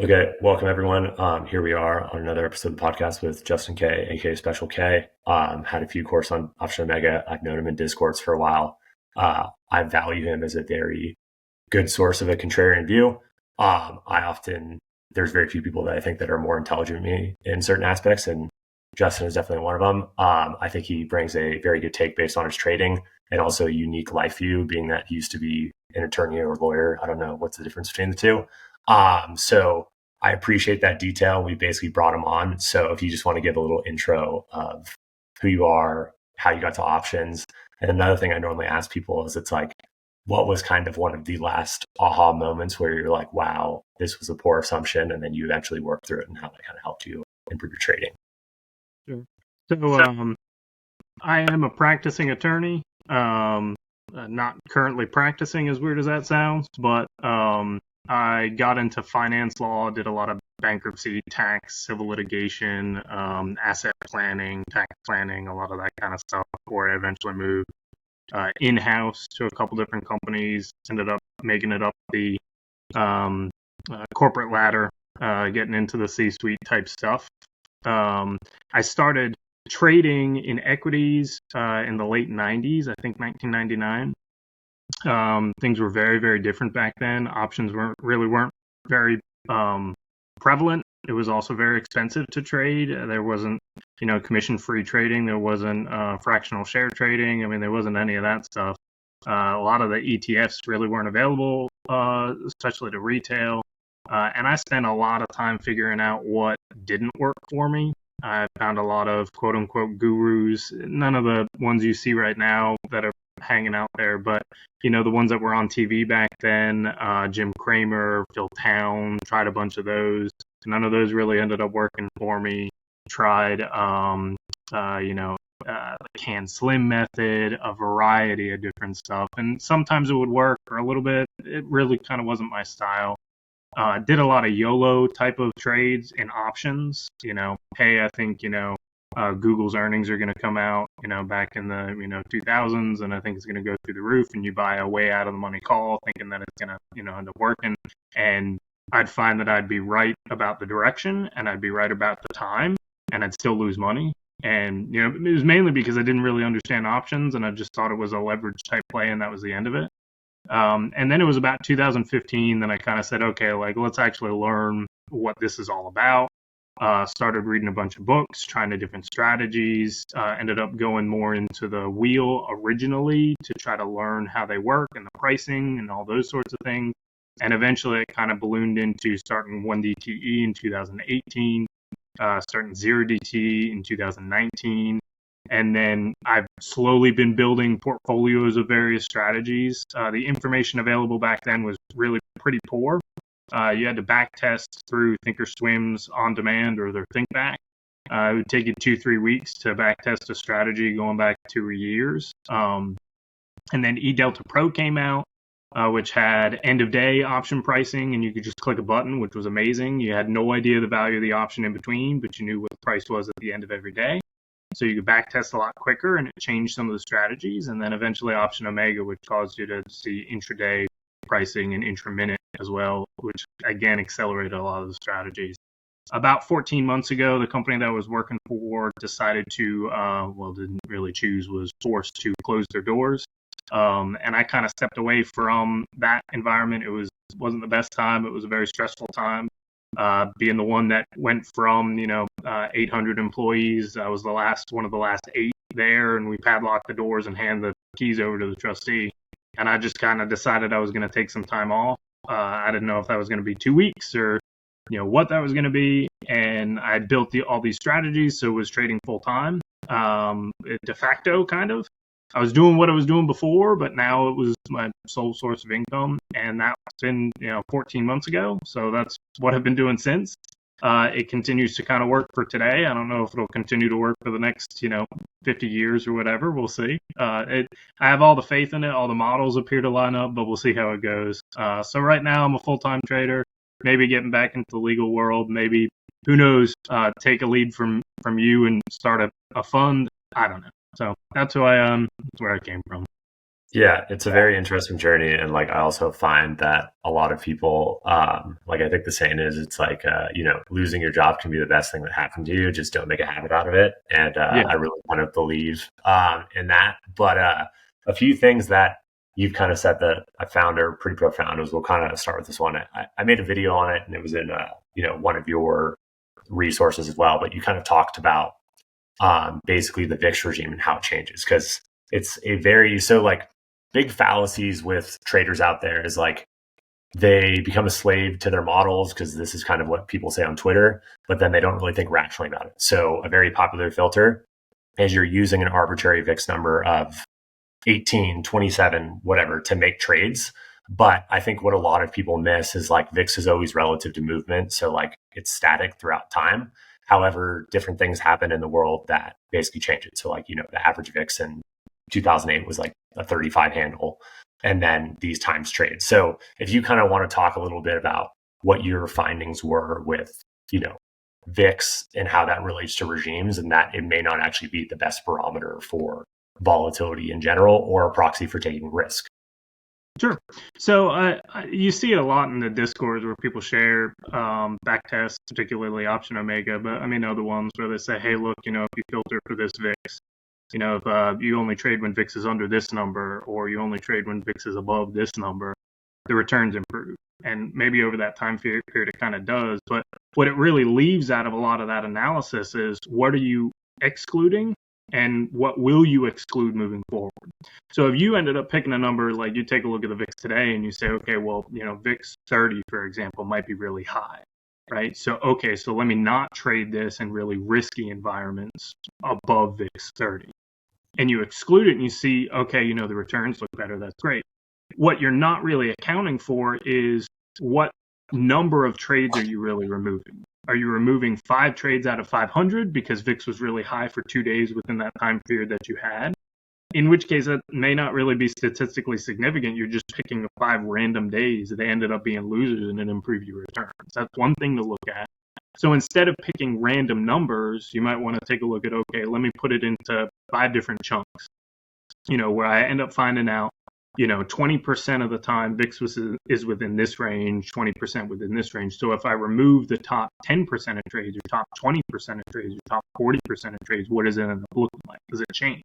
Okay, welcome everyone. Here we are on another episode of the podcast with Justin K, aka Special K. Had a few courses on Option Omega. I've known him in Discords for a while. I value him as a very good source of a contrarian view. There's very few people that I think that are more intelligent than me in certain aspects, and Justin is definitely one of them. I think he brings a very good take based on his trading and also a unique life view, being that he used to be an attorney or lawyer. I don't know what's the difference between the two. So I appreciate that detail. We basically brought him on. So if you just want to give a little intro of who you are, how you got to options. And another thing I normally ask people is it's like, what was kind of one of the last aha moments where you're like, wow, this was a poor assumption. And then you eventually worked through it and how that kind of helped you improve your trading. Sure. So I am a practicing attorney. Not currently practicing, as weird as that sounds, but I got into finance law, did a lot of bankruptcy, tax, civil litigation, asset planning, tax planning, a lot of that kind of stuff before I eventually moved in-house to a couple different companies, ended up making it up the corporate ladder, getting into the C-suite type stuff. I started trading in equities in the late 90s, I think 1999. Things were very, very different back then. Options weren't very prevalent. It was also very expensive to trade. There wasn't, commission-free trading. There wasn't fractional share trading. I mean, there wasn't any of that stuff. A lot of the ETFs really weren't available, especially to retail. And I spent a lot of time figuring out what didn't work for me. I found a lot of quote-unquote gurus, none of the ones you see right now that are hanging out there, but the ones that were on TV back then, Jim Cramer, Phil Town, tried a bunch of those. None of those really ended up working for me. Tried, the Can Slim method, a variety of different stuff, and sometimes it would work for a little bit. It really kind of wasn't my style. Did a lot of YOLO type of trades in options. Hey, I think Google's earnings are going to come out, back in the 2000s, and I think it's going to go through the roof. And you buy a way out of the money call, thinking that it's going to end up working. And I'd find that I'd be right about the direction, and I'd be right about the time, and I'd still lose money. And it was mainly because I didn't really understand options, and I just thought it was a leverage type play, and that was the end of it. And then it was about 2015 that I kind of said, okay, let's actually learn what this is all about. Started reading a bunch of books, trying different strategies, ended up going more into the wheel originally to try to learn how they work and the pricing and all those sorts of things. And eventually it kind of ballooned into starting 1 DTE in 2018, starting 0 DTE in 2019. And then I've slowly been building portfolios of various strategies. The information available back then was really pretty poor. You had to back test through Thinkorswim's On Demand or their ThinkBack. It would take you 2-3 weeks to back test a strategy going back 2 years. And then eDelta Pro came out, which had end of day option pricing, and you could just click a button, which was amazing. You had no idea the value of the option in between, but you knew what the price was at the end of every day. So you could back test a lot quicker, and it changed some of the strategies. And then eventually Option Omega, which caused you to see intraday pricing and intra-minute as well, which again accelerated a lot of the strategies. About 14 months ago, the company that I was working for decided to, didn't really choose, was forced to close their doors. And I kind of stepped away from that environment. It wasn't the best time. It was a very stressful time. Being the one that went from 800 employees, I was one of the last 8 there, and we padlocked the doors and handed the keys over to the trustee. And I just kind of decided I was going to take some time off. I didn't know if that was going to be 2 weeks or what that was going to be. And I built all these strategies, so was trading full time, de facto kind of. I was doing what I was doing before, but now it was my sole source of income, and that's been 14 months ago. So that's what I've been doing since. It continues to kind of work for today. I don't know if it'll continue to work for the next 50 years or whatever. We'll see. I have all the faith in it. All the models appear to line up, but we'll see how it goes. So right now I'm a full-time trader. Maybe getting back into the legal world. Maybe, who knows, take a lead from you and start a fund. I don't know. So that's who I am. That's where I came from. Yeah, it's a very interesting journey. And like, I also find that a lot of people, like, I think the saying is, it's like, losing your job can be the best thing that happened to you. Just don't make a habit out of it. And Yeah, I really want to believe in that. But a few things that you've kind of said that I found are pretty profound is we'll kind of start with this one. I made a video on it and it was in, one of your resources as well. But you kind of talked about basically the VIX regime and how it changes because it's a very, so like, big fallacies with traders out there is like they become a slave to their models because this is kind of what people say on Twitter, but then they don't really think rationally about it. So a very popular filter is you're using an arbitrary VIX number of 18, 27, whatever to make trades. But I think what a lot of people miss is like VIX is always relative to movement. So like it's static throughout time. However, different things happen in the world that basically change it. So like, the average VIX in 2008 was like a 35 handle and then these times trades. So if you kind of want to talk a little bit about what your findings were with, VIX and how that relates to regimes and that it may not actually be the best barometer for volatility in general or a proxy for taking risk. sure. So you see it a lot in the discords where people share back tests, particularly option omega, but I mean other ones where they say, hey, look, if you filter for this VIX, if you only trade when VIX is under this number, or you only trade when VIX is above this number, the returns improve. And maybe over that time period it kind of does. But what it really leaves out of a lot of that analysis is what are you excluding and what will you exclude moving forward? So if you ended up picking a number, like you take a look at the VIX today and you say, okay, well, VIX 30, for example, might be really high. Right. So, okay, so let me not trade this in really risky environments above VIX 30. And you exclude it and you see, okay, the returns look better. That's great. What you're not really accounting for is what number of trades are you really removing? Are you removing 5 trades out of 500 because VIX was really high for 2 days within that time period that you had? In which case, that may not really be statistically significant. You're just picking 5 random days that they ended up being losers and it improved your returns. That's one thing to look at. So instead of picking random numbers, you might want to take a look at, okay, let me put it into 5 different chunks, where I end up finding out, 20% of the time VIX is within this range, 20% within this range. So if I remove the top 10% of trades or top 20% of trades or top 40% of trades, what does it end up looking like? Does it change?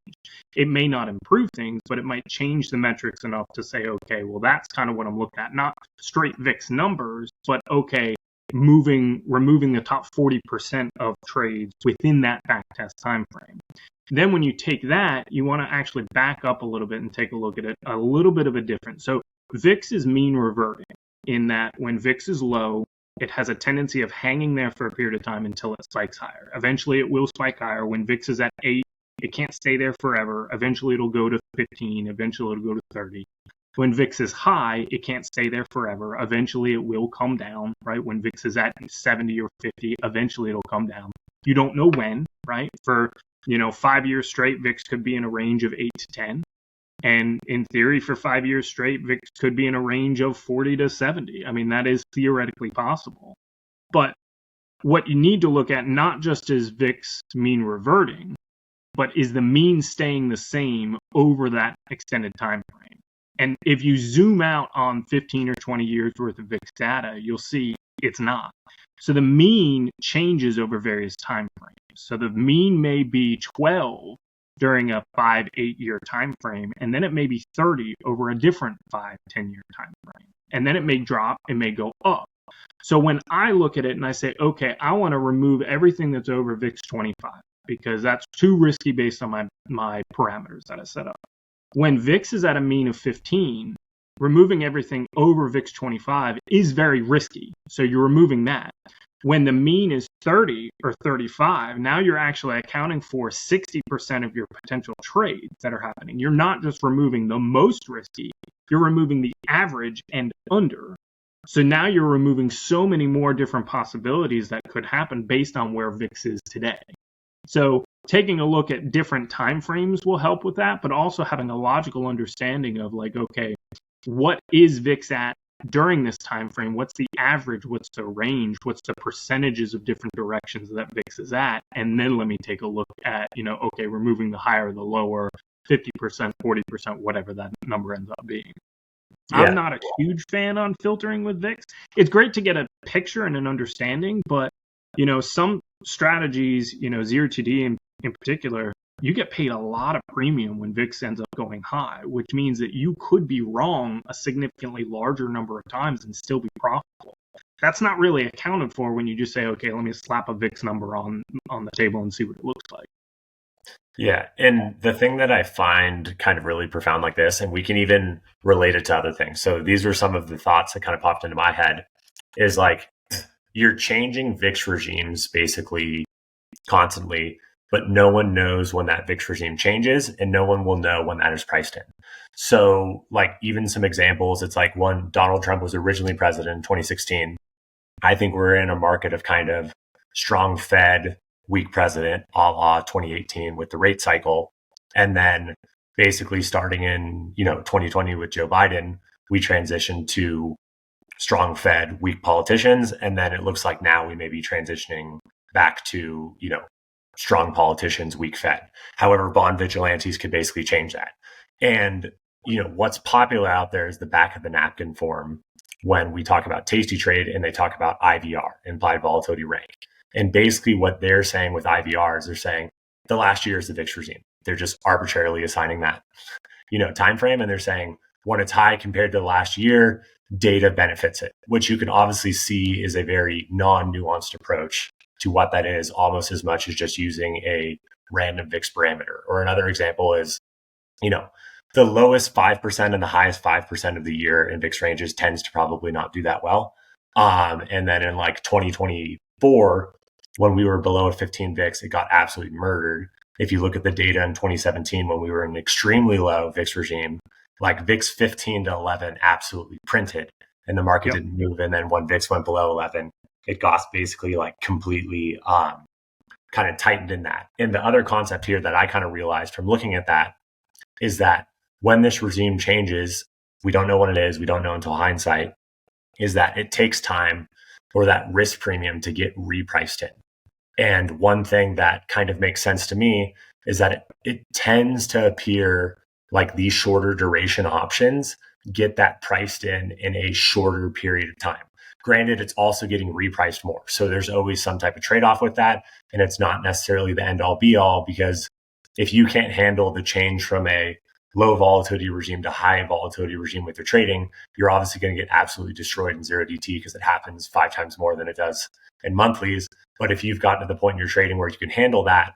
It may not improve things, but it might change the metrics enough to say, okay, well, that's kind of what I'm looking at. Not straight VIX numbers, but okay, removing the top 40% of trades within that backtest time frame. Then when you take that, you want to actually back up a little bit and take a look at it a little bit of a difference. So VIX is mean reverting in that when VIX is low, it has a tendency of hanging there for a period of time until it spikes higher. Eventually it will spike higher. When VIX is at 8, it can't stay there forever. Eventually it'll go to 15. Eventually it'll go to 30. When VIX is high, it can't stay there forever. Eventually it will come down, right? When VIX is at 70 or 50, eventually it'll come down. You don't know when, right? For 5 years straight, VIX could be in a range of 8 to 10. And in theory, for 5 years straight, VIX could be in a range of 40 to 70. I mean, that is theoretically possible. But what you need to look at, not just is VIX mean reverting, but is the mean staying the same over that extended time frame? And if you zoom out on 15 or 20 years worth of VIX data, you'll see it's not. So the mean changes over various time frames. So the mean may be 12 during a 5-8 year time frame, and then it may be 30 over a different 5-10 year time frame. And then it may drop, it may go up. So when I look at it and I say, okay, I want to remove everything that's over VIX 25 because that's too risky based on my parameters that I set up. When VIX is at a mean of 15, removing everything over VIX 25 is very risky. So you're removing that. When the mean is 30 or 35, now you're actually accounting for 60% of your potential trades that are happening. You're not just removing the most risky, you're removing the average and under. So now you're removing so many more different possibilities that could happen based on where VIX is today. So taking a look at different time frames will help with that, but also having a logical understanding of like, okay, what is VIX at during this time frame? What's the average? What's the range? What's the percentages of different directions that VIX is at? And then let me take a look at, okay, removing the higher, the lower, 50%, 40%, whatever that number ends up being. I'm Yeah. not a huge fan on filtering with VIX. It's great to get a picture and an understanding, but some strategies, 0 TD in particular, you get paid a lot of premium when VIX ends up going high, which means that you could be wrong a significantly larger number of times and still be profitable. That's not really accounted for when you just say, okay, let me slap a VIX number on the table and see what it looks like. Yeah. And the thing that I find kind of really profound like this, and we can even relate it to other things. So these were some of the thoughts that kind of popped into my head, is like you're changing VIX regimes basically constantly, but no one knows when that VIX regime changes and no one will know when that is priced in. So like even some examples, it's like when Donald Trump was originally president in 2016, I think we're in a market of kind of strong Fed, weak president, a la 2018 with the rate cycle. And then basically starting in, 2020 with Joe Biden, we transitioned to strong Fed, weak politicians. And then it looks like now we may be transitioning back to, strong politicians, weak Fed. However, bond vigilantes could basically change that. And, what's popular out there is the back of the napkin form when we talk about Tasty Trade and they talk about IVR, implied volatility rank. And basically what they're saying with IVR is they're saying the last year is the VIX regime. They're just arbitrarily assigning that, time frame. And they're saying when it's high compared to the last year, data benefits it, which you can obviously see is a very non-nuanced approach to what that is, almost as much as just using a random VIX parameter. Or another example is, the lowest 5% and the highest 5% of the year in VIX ranges tends to probably not do that well. And then in like 2024, when we were below a 15 VIX, it got absolutely murdered. If you look at the data in 2017, when we were in an extremely low VIX regime, like VIX 15 to 11 absolutely printed and the market didn't move. And then when VIX went below 11, it got basically like completely kind of tightened in that. And the other concept here that I kind of realized from looking at that is that when this regime changes, we don't know what it is, we don't know until hindsight, is that it takes time for that risk premium to get repriced in. And one thing that kind of makes sense to me is that it tends to appear like these shorter duration options get that priced in a shorter period of time. Granted, it's also getting repriced more. So there's always some type of trade-off with that. And it's not necessarily the end all be all, because if you can't handle the change from a low volatility regime to high volatility regime with your trading, you're obviously going to get absolutely destroyed in 0DT because it happens 5 times more than it does in monthlies. But if you've gotten to the point in your trading where you can handle that,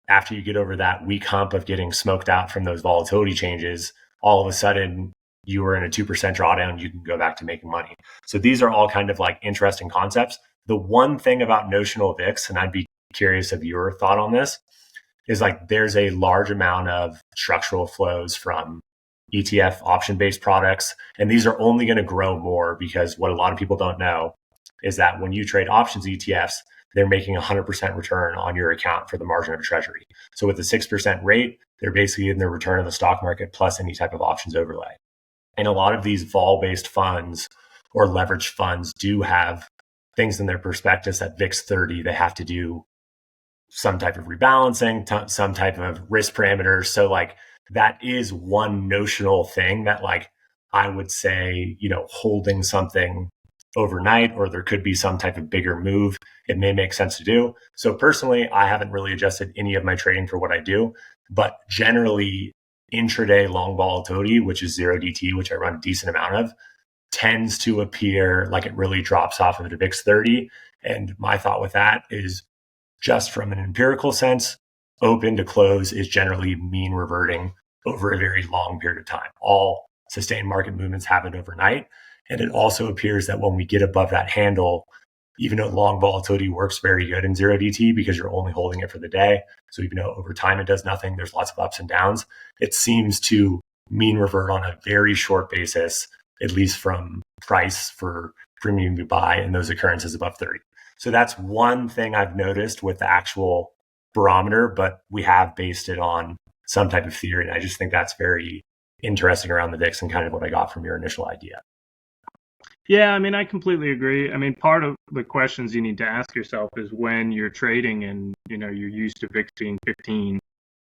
after you get over that weak hump of getting smoked out from those volatility changes, all of a sudden you are in a 2% drawdown, you can go back to making money. So these are all kind of like interesting concepts. The one thing about notional VIX, and I'd be curious of your thought on this, is like there's a large amount of structural flows from ETF option-based products. And these are only going to grow more because what a lot of people don't know is that when you trade options ETFs, they're making 100% return on your account for the margin of a treasury. So with a 6% rate, they're basically in the return of the stock market plus any type of options overlay. And a lot of these vol-based funds or leveraged funds do have things in their prospectus at VIX 30, they have to do some type of rebalancing, some type of risk parameters. So like that is one notional thing that like I would say, holding something overnight, or there could be some type of bigger move, it may make sense to do. So personally, I haven't really adjusted any of my trading for what I do, but generally intraday long volatility, which is 0DT, which I run a decent amount of, tends to appear like it really drops off of the VIX 30. And my thought with that is just from an empirical sense, open to close is generally mean reverting over a very long period of time. All sustained market movements happen overnight. And it also appears that when we get above that handle, even though long volatility works very good in 0DT because you're only holding it for the day, so even though over time it does nothing, there's lots of ups and downs, it seems to mean revert on a very short basis, at least from price for premium to buy and those occurrences above 30. So that's one thing I've noticed with the actual barometer, but we have based it on some type of theory. And I just think that's very interesting around the VIX and kind of what I got from your initial idea. Yeah, I mean, I completely agree. I mean, part of the questions you need to ask yourself is when you're trading and, you're used to VIX being 15,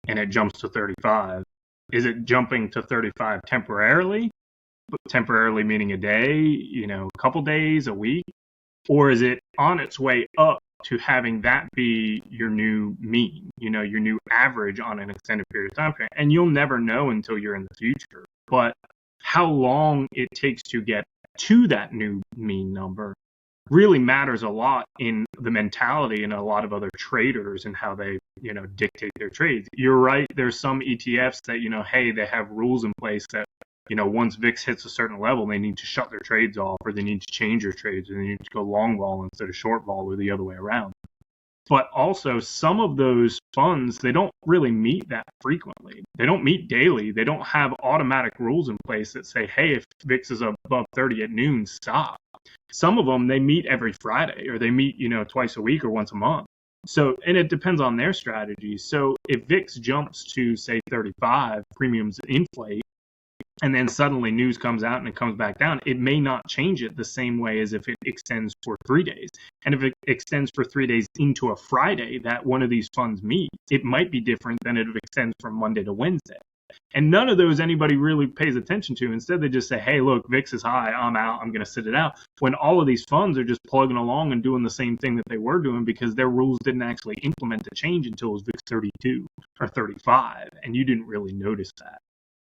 and it jumps to 35. Is it jumping to 35 temporarily? Temporarily meaning a day, a couple days, a week? Or is it on its way up to having that be your new mean, your new average on an extended period of time frame? And you'll never know until you're in the future. But how long it takes to get to that new mean number really matters a lot in the mentality and a lot of other traders and how they, dictate their trades. You're right. There's some ETFs that, hey, they have rules in place that, once VIX hits a certain level, they need to shut their trades off, or they need to change their trades, or they need to go long vol instead of short vol, or the other way around. But also, some of those funds, they don't really meet that frequently. They don't meet daily. They don't have automatic rules in place that say, hey, if VIX is above 30 at noon, stop. Some of them, they meet every Friday, or they meet, twice a week or once a month. So, and it depends on their strategy. So if VIX jumps to, say, 35, premiums inflate, and then suddenly news comes out and it comes back down, it may not change it the same way as if it extends for 3 days. And if it extends for 3 days into a Friday that one of these funds meet, it might be different than if it extends from Monday to Wednesday. And none of those anybody really pays attention to. Instead, they just say, hey, look, VIX is high, I'm out, I'm going to sit it out. When all of these funds are just plugging along and doing the same thing that they were doing because their rules didn't actually implement the change until it was VIX 32 or 35, and you didn't really notice that.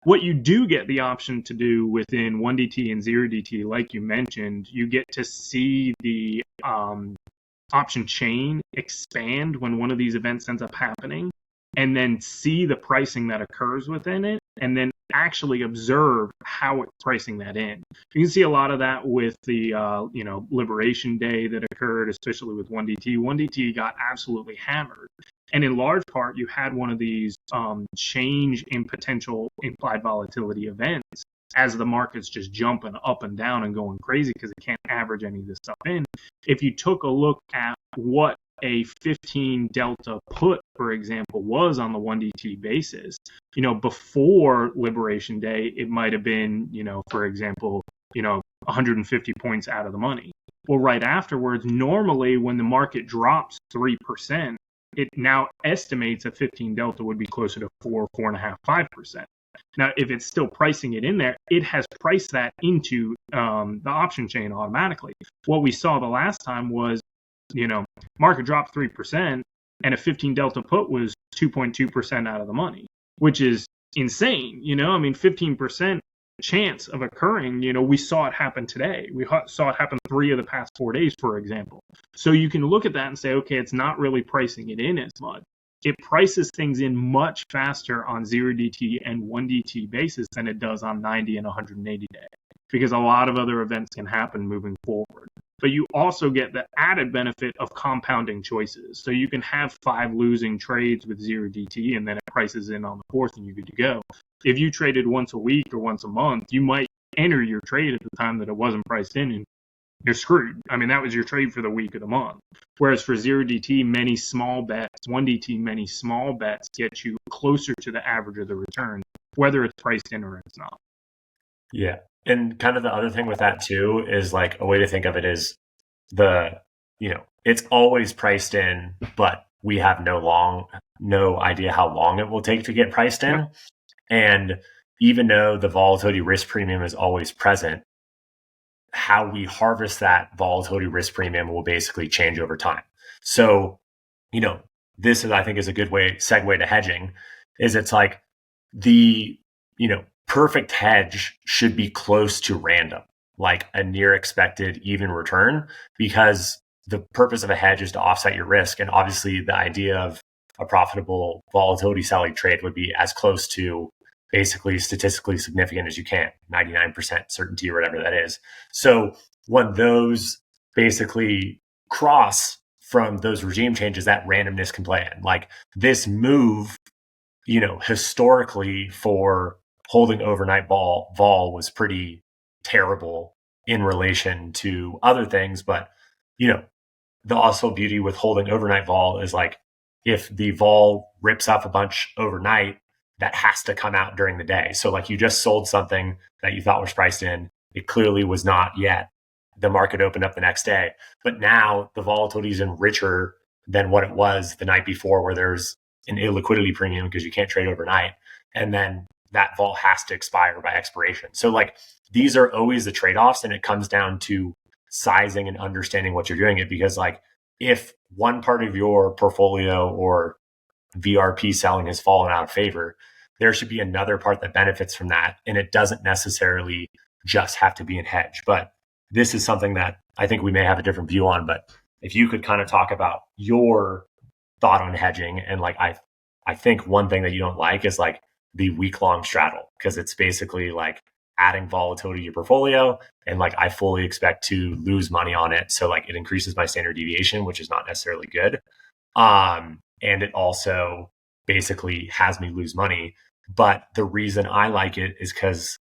What you do get the option to do within 1DT and 0DT, like you mentioned, you get to see the option chain expand when one of these events ends up happening, and then see the pricing that occurs within it, and then actually observe how it's pricing that in. You can see a lot of that with the Liberation Day that occurred, especially with 1DT. 1DT got absolutely hammered. And in large part, you had one of these change in potential implied volatility events as the market's just jumping up and down and going crazy because it can't average any of this stuff in. If you took a look at what a 15 delta put, for example, was on the 1DT basis, before Liberation Day, it might have been, for example, 150 points out of the money. Well, right afterwards, normally when the market drops 3%, it now estimates a 15 delta would be closer to 4.5%, 5%. Now, if it's still pricing it in there, it has priced that into the option chain automatically. What we saw the last time was, market dropped 3% and a 15 delta put was 2.2% out of the money, which is insane. 15% chance of occurring, we saw it happen today. We saw it happen 3 of the past 4 days, for example. So you can look at that and say, okay, it's not really pricing it in as much. It prices things in much faster on 0DT and 1DT basis than it does on 90 and 180 day, because a lot of other events can happen moving forward. But you also get the added benefit of compounding choices. So you can have 5 losing trades with 0DT, and then it prices in on the 4th and you're good to go. If you traded once a week or once a month, you might enter your trade at the time that it wasn't priced in, and you're screwed. That was your trade for the week or the month. Whereas for 0DT, many small bets, 1DT, many small bets get you closer to the average of the return, whether it's priced in or it's not. Yeah. And kind of the other thing with that too is like a way to think of it is it's always priced in, but we have no idea how long it will take to get priced in. Yep. And even though the volatility risk premium is always present, how we harvest that volatility risk premium will basically change over time. So, this is, I think, is a good segue to hedging, is it's like the, perfect hedge should be close to random, like a near expected even return, because the purpose of a hedge is to offset your risk. And obviously the idea of a profitable volatility selling trade would be as close to basically statistically significant as you can, 99% certainty or whatever that is. So when those basically cross from those regime changes, that randomness can play in. Like this move, historically for holding overnight vol was pretty terrible in relation to other things. But, the also beauty with holding overnight vol is like, if the vol rips up a bunch overnight, that has to come out during the day. So like you just sold something that you thought was priced in. It clearly was not yet. The market opened up the next day. But now the volatility is richer than what it was the night before, where there's an illiquidity premium because you can't trade overnight. And then that vol has to expire by expiration. So like these are always the trade-offs, and it comes down to sizing and understanding what you're doing it, because like if one part of your portfolio or VRP selling has fallen out of favor, there should be another part that benefits from that. And it doesn't necessarily just have to be in hedge. But this is something that I think we may have a different view on. But if you could kind of talk about your thought on hedging, and like I think one thing that you don't like is like the week-long straddle, because it's basically like adding volatility to your portfolio, and like I fully expect to lose money on it. So like it increases my standard deviation, which is not necessarily good. And it also basically has me lose money. But the reason I like it is because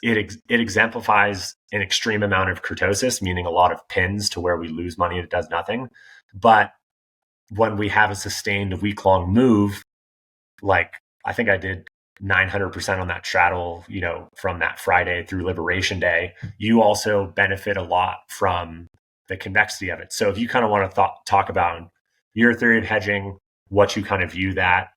it exemplifies an extreme amount of kurtosis, meaning a lot of pins to where we lose money and it does nothing. But when we have a sustained week-long move, like I think I did 900% on that straddle, from that Friday through Liberation Day, you also benefit a lot from the convexity of it. So if you kind of want to talk about your theory of hedging, what you kind of view that,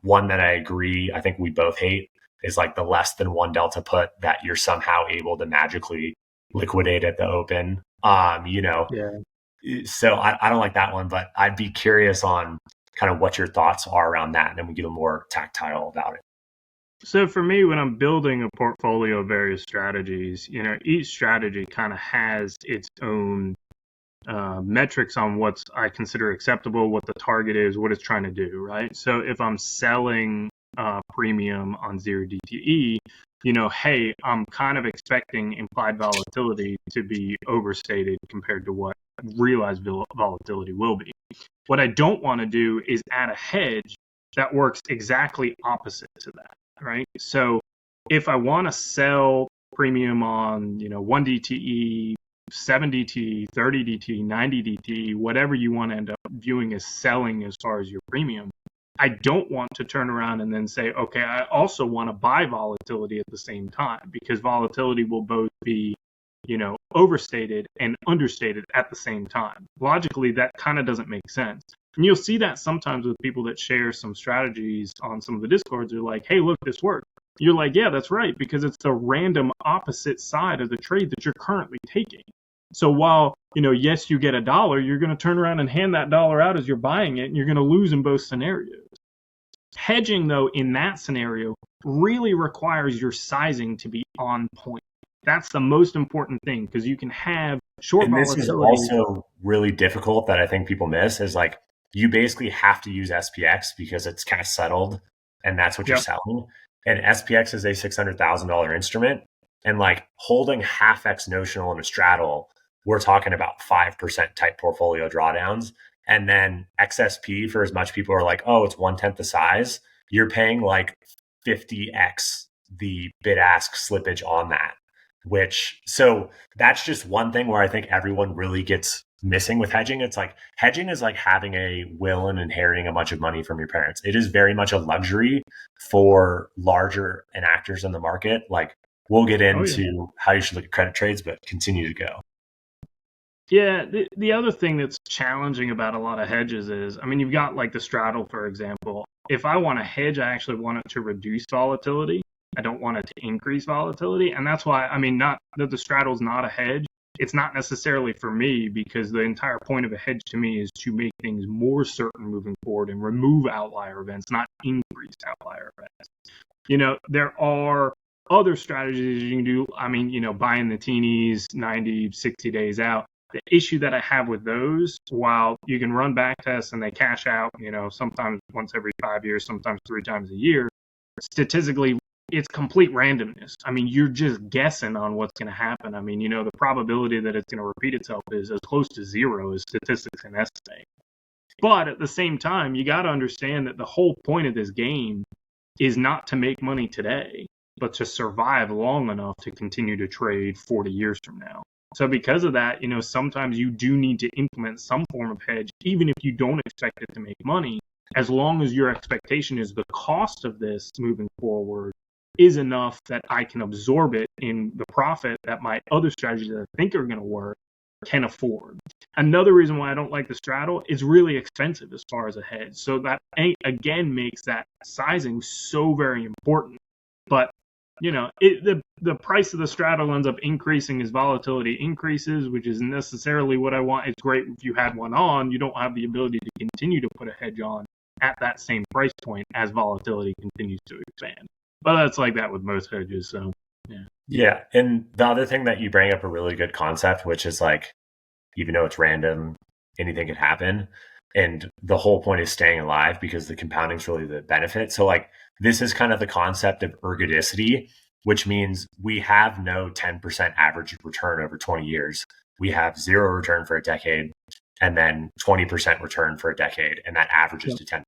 one that I agree, I think we both hate, is like the less than one delta put that you're somehow able to magically liquidate at the open. Yeah. So I don't like that one, but I'd be curious on kind of what your thoughts are around that, and then we get a more tactile about it. So for me, when I'm building a portfolio of various strategies, each strategy kind of has its own metrics on what I consider acceptable, what the target is, what it's trying to do, right? So if I'm selling premium on 0 DTE, hey, I'm kind of expecting implied volatility to be overstated compared to what realized volatility will be. What I don't want to do is add a hedge that works exactly opposite to that, right? So if I want to sell premium on, 1 DTE, 7 DTE, 30 DTE, 90 DTE, whatever you want to end up viewing as selling as far as your premium, I don't want to turn around and then say, okay, I also want to buy volatility at the same time, because volatility will both be, overstated and understated at the same time. Logically, that kind of doesn't make sense. And you'll see that sometimes with people that share some strategies on some of the Discords. They're like, hey, look, this worked. You're like, yeah, that's right, because it's the random opposite side of the trade that you're currently taking. So while, yes, you get $1, you're going to turn around and hand that dollar out as you're buying it, and you're going to lose in both scenarios. Hedging, though, in that scenario, really requires your sizing to be on point. That's the most important thing, because you can have short volatility. And this is also really difficult that I think people miss, is like you basically have to use SPX because it's cash settled, and that's what you're selling. And SPX is a $600,000 instrument, and like holding half X notional in a straddle, we're talking about 5% type portfolio drawdowns. And then XSP, for as much people are like, oh, it's 1/10 the size, you're paying like 50X the bid ask slippage on that. So that's just one thing where I think everyone really gets missing with hedging. It's like hedging is like having a will and inheriting a bunch of money from your parents. It is very much a luxury for larger actors in the market. Like we'll get into how you should look at credit trades, but continue to go. Yeah, the other thing that's challenging about a lot of hedges is, you've got like the straddle, for example. If I want to hedge, I actually want it to reduce volatility. I don't want it to increase volatility. And that's why, not that the straddle's not a hedge. It's not necessarily for me, because the entire point of a hedge to me is to make things more certain moving forward and remove outlier events, not increase outlier events. There are other strategies you can do. Buying the teenies 90, 60 days out. The issue that I have with those, while you can run back tests and they cash out, sometimes once every 5 years, sometimes 3 times a year, statistically, it's complete randomness. You're just guessing on what's going to happen. The probability that it's going to repeat itself is as close to 0 as statistics can estimate. But at the same time, you got to understand that the whole point of this game is not to make money today, but to survive long enough to continue to trade 40 years from now. So because of that, sometimes you do need to implement some form of hedge, even if you don't expect it to make money, as long as your expectation is the cost of this moving forward is enough that I can absorb it in the profit that my other strategies that I think are going to work can afford. Another reason why I don't like the straddle is really expensive as far as a hedge. So that again makes that sizing so very important. But the price of the straddle ends up increasing as volatility increases, which isn't necessarily what I want. It's great if you had one on. You don't have the ability to continue to put a hedge on at that same price point as volatility continues to expand. But that's like that with most hedges. So yeah. Yeah. And the other thing that you bring up a really good concept, which is like, even though it's random, anything could happen. And the whole point is staying alive because the compounding is really the benefit. So like this is kind of the concept of ergodicity, which means we have no 10% average return over 20 years. We have zero return for a decade and then 20% return for a decade. And that averages to 10%.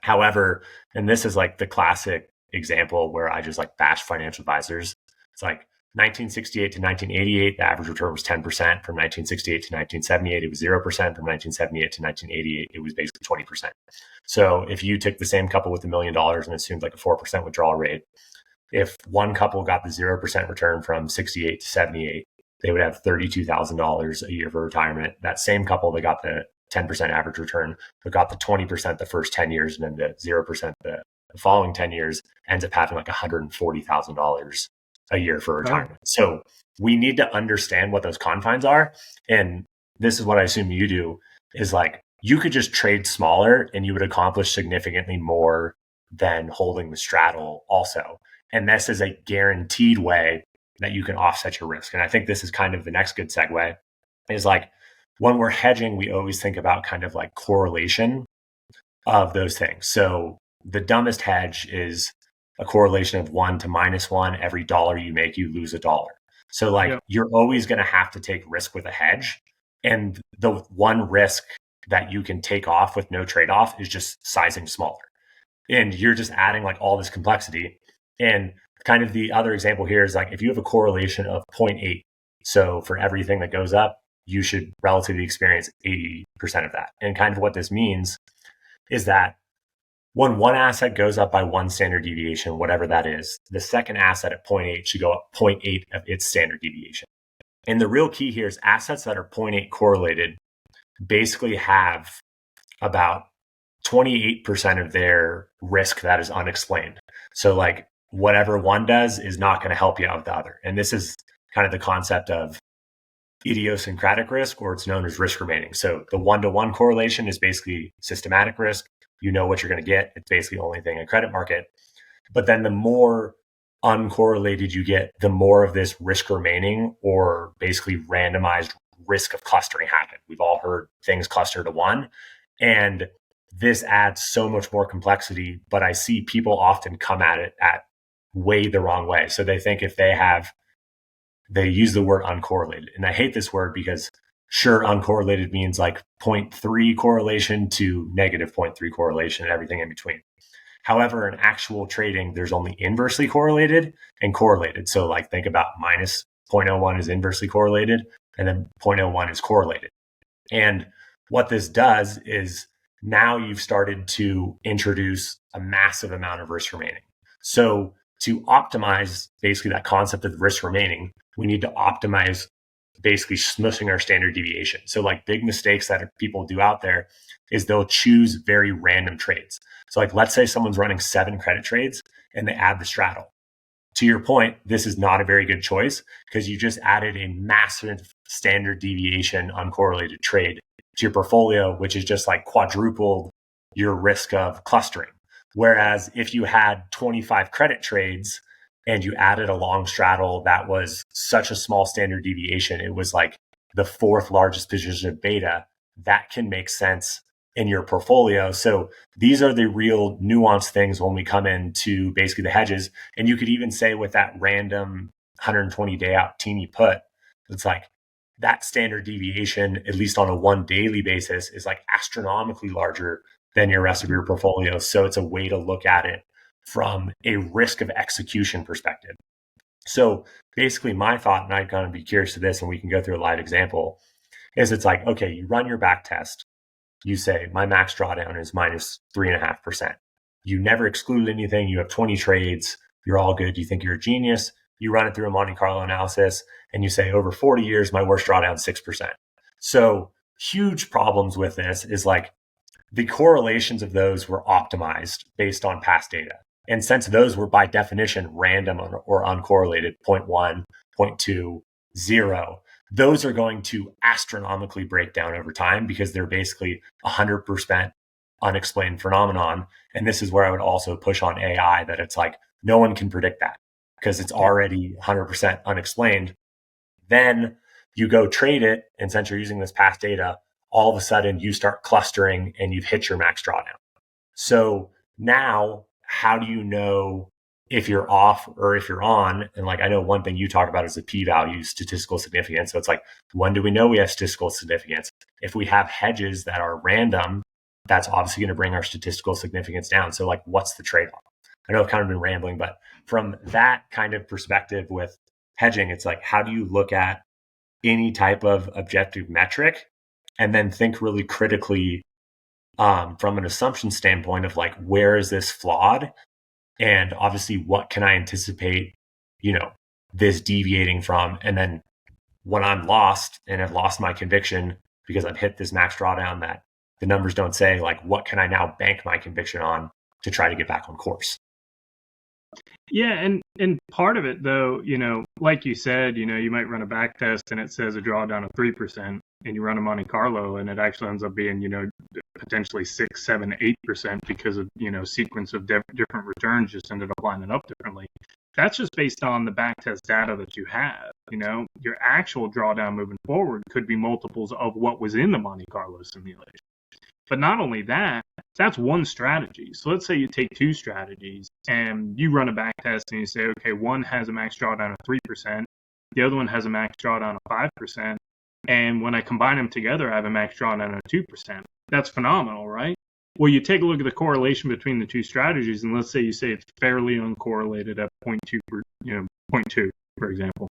However, and this is like the classic example where I just like bash financial advisors. It's like 1968 to 1988, the average return was 10%. From 1968 to 1978, it was 0%. From 1978 to 1988, it was basically 20%. So if you took the same couple with $1 million and assumed like a 4% withdrawal rate, if one couple got the 0% return from 68 to 78, they would have $32,000 a year for retirement. That same couple that got the 10% average return, but got the 20% the first 10 years and then the 0% the following 10 years, ends up having like $140,000 a year for retirement. So we need to understand what those confines are. And this is what I assume you do, is like you could just trade smaller and you would accomplish significantly more than holding the straddle also. And this is a guaranteed way that you can offset your risk. And I think this is kind of the next good segue, is like when we're hedging, we always think about kind of like correlation of those things. So the dumbest hedge is a correlation of 1 to -1. Every dollar you make, you lose $1. So like you're always going to have to take risk with a hedge. And the one risk that you can take off with no trade-off is just sizing smaller. And you're just adding like all this complexity. And kind of the other example here is like if you have a correlation of 0.8, so for everything that goes up, you should relatively experience 80% of that. And kind of what this means is that when one asset goes up by one standard deviation, whatever that is, the second asset at 0.8 should go up 0.8 of its standard deviation. And the real key here is assets that are 0.8 correlated basically have about 28% of their risk that is unexplained. So like whatever one does is not going to help you out with the other. And this is kind of the concept of idiosyncratic risk, or it's known as risk remaining. So the 1-to-1 correlation is basically systematic risk. You know what you're going to get. It's basically the only thing in credit market. But then the more uncorrelated you get, the more of this risk remaining or basically randomized risk of clustering happen. We've all heard things cluster to one. And this adds so much more complexity, but I see people often come at it at way the wrong way. So they think if they use the word uncorrelated. And I hate this word because sure, uncorrelated means like 0.3 correlation to negative 0.3 correlation and everything in between. However, in actual trading, there's only inversely correlated and correlated. So like think about minus 0.01 is inversely correlated and then 0.01 is correlated. And what this does is now you've started to introduce a massive amount of risk remaining. So to optimize basically that concept of risk remaining, we need to optimize basically smushing our standard deviation. So like big mistakes that people do out there is they'll choose very random trades. So like let's say someone's running 7 credit trades and they add the straddle. To your point, this is not a very good choice because you just added a massive standard deviation uncorrelated trade to your portfolio, which is just like quadrupled your risk of clustering. Whereas if you had 25 credit trades and you added a long straddle that was such a small standard deviation, it was like the 4th largest position of beta, that can make sense in your portfolio. So these are the real nuanced things when we come into basically the hedges. And you could even say with that random 120 day out teeny put, it's like that standard deviation, at least on a one daily basis, is like astronomically larger than your rest of your portfolio. So it's a way to look at it from a risk of execution perspective. So basically my thought, and I'm going to be curious to this, and we can go through a live example, is it's like, okay, you run your back test. You say, my max drawdown is minus 3.5%. You never exclude anything. You have 20 trades. You're all good. You think you're a genius. you run it through a Monte Carlo analysis, and you say over 40 years, my worst drawdown 6%. So huge problems with this is like the correlations of those were optimized based on past data. And since those were by definition random or uncorrelated, 0.1, 0.2, 0, those are going to astronomically break down over time because they're basically 100% unexplained phenomenon. And this is where I would also push on AI that it's like, no one can predict that because it's already 100% unexplained. Then you go trade it. And since you're using this past data, all of a sudden you start clustering and you've hit your max drawdown. So now, how do you know if you're off or if you're on? And like, I know one thing you talk about is the p-value, statistical significance. So it's like, when do we know we have statistical significance? If we have hedges that are random, that's obviously going to bring our statistical significance down. So like, what's the trade-off? I know I've kind of been rambling, but from that kind of perspective with hedging, it's like, how do you look at any type of objective metric and then think really critically from an assumption standpoint of like, where is this flawed? And obviously, what can I anticipate, this deviating from? And then when I'm lost and have lost my conviction because I've hit this max drawdown that the numbers don't say, like, what can I now bank my conviction on to try to get back on course? Yeah, and part of it though, like you said, you might run a back test and it says a drawdown of 3%, and you run a Monte Carlo and it actually ends up being, potentially 6, 7, 8% because of, sequence of different returns just ended up lining up differently. That's just based on the back test data that you have. Your actual drawdown moving forward could be multiples of what was in the Monte Carlo simulation. But not only that, that's one strategy. So let's say you take two strategies and you run a back test and you say, okay, one has a max drawdown of 3%, the other one has a max drawdown of 5%. And when I combine them together, I have a max drawdown of 2%. That's phenomenal, right? Well, you take a look at the correlation between the two strategies, and let's say you say it's fairly uncorrelated at 0.2, for example.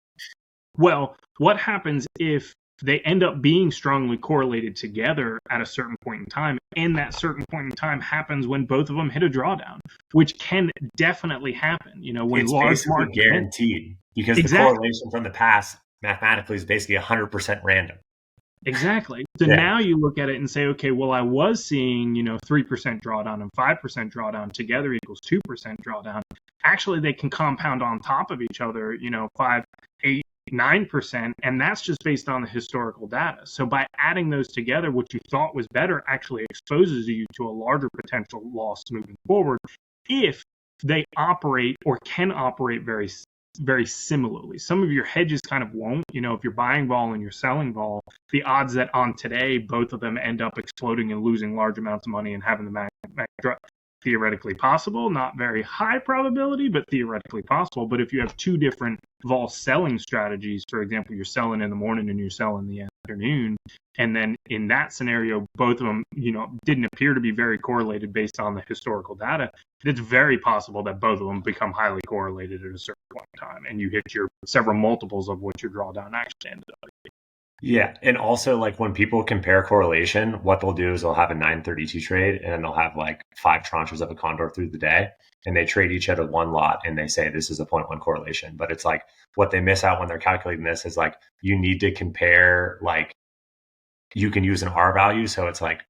Well, what happens if they end up being strongly correlated together at a certain point in time, and that certain point in time happens when both of them hit a drawdown, which can definitely happen. When it's large basically market guaranteed because the correlation from the past mathematically is basically 100% random. Exactly. So now you look at it and say, okay, well, I was seeing, 3% drawdown and 5% drawdown together equals 2% drawdown. Actually, they can compound on top of each other, 5, 8, 9%, and that's just based on the historical data. So by adding those together, what you thought was better actually exposes you to a larger potential loss moving forward if they operate or can operate very, very similarly. Some of your hedges kind of won't. If you're buying vol and you're selling vol, the odds that on today both of them end up exploding and losing large amounts of money and having the max theoretically possible, not very high probability, but theoretically possible. But if you have two different vol selling strategies, for example, you're selling in the morning and you're selling in the afternoon, and then in that scenario, both of them, didn't appear to be very correlated based on the historical data, it's very possible that both of them become highly correlated at a certain point in time, and you hit your several multiples of what your drawdown actually ended up being. Yeah. And also, like, when people compare correlation, what they'll do is they'll have a 932 trade and then they'll have like 5 tranches of a condor through the day, and they trade each at a one lot and they say this is a 0.1 correlation. But it's like what they miss out when they're calculating this is like you need to compare, like, you can use an R value. So it's like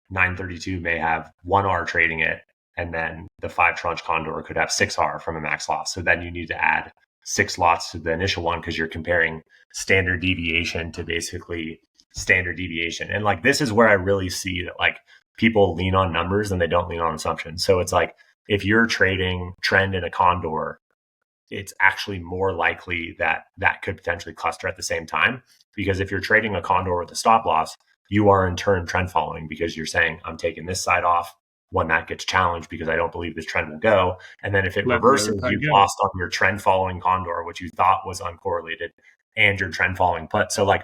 932 may have 1R trading it, and then the 5 tranche condor could have 6R from a max loss. So then you need to add 6 lots to the initial one because you're comparing standard deviation to basically standard deviation. And like, this is where I really see that like people lean on numbers and they don't lean on assumptions. So it's like, if you're trading trend in a condor, it's actually more likely that that could potentially cluster at the same time. Because if you're trading a condor with a stop loss, you are in turn trend following because you're saying, I'm taking this side off when that gets challenged because I don't believe this trend will go. And then if it reverses, you've lost on your trend following condor, which you thought was uncorrelated, and your trend following put. So like,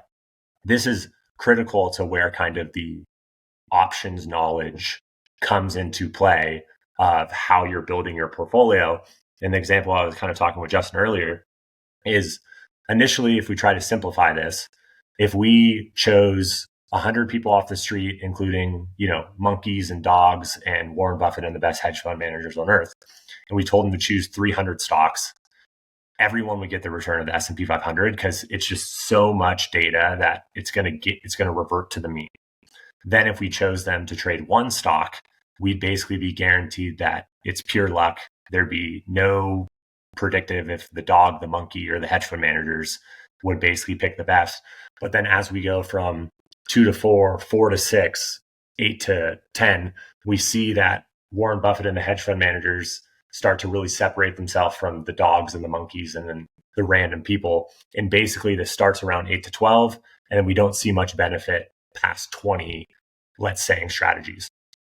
this is critical to where kind of the options knowledge comes into play of how you're building your portfolio. And the example I was kind of talking with Justin earlier is initially, if we try to simplify this, if we chose 100 people off the street, including, monkeys and dogs and Warren Buffett and the best hedge fund managers on earth, and we told them to choose 300 stocks, everyone would get the return of the S&P 500 because it's just so much data that it's going to revert to the mean. Then if we chose them to trade one stock, we'd basically be guaranteed that it's pure luck. There'd be no predictive if the dog, the monkey, or the hedge fund managers would basically pick the best. But then as we go from 2 to 4, 4 to 6, 8 to 10, we see that Warren Buffett and the hedge fund managers start to really separate themselves from the dogs and the monkeys and then the random people. And basically this starts around 8 to 12, and then we don't see much benefit past 20, let's say, strategies.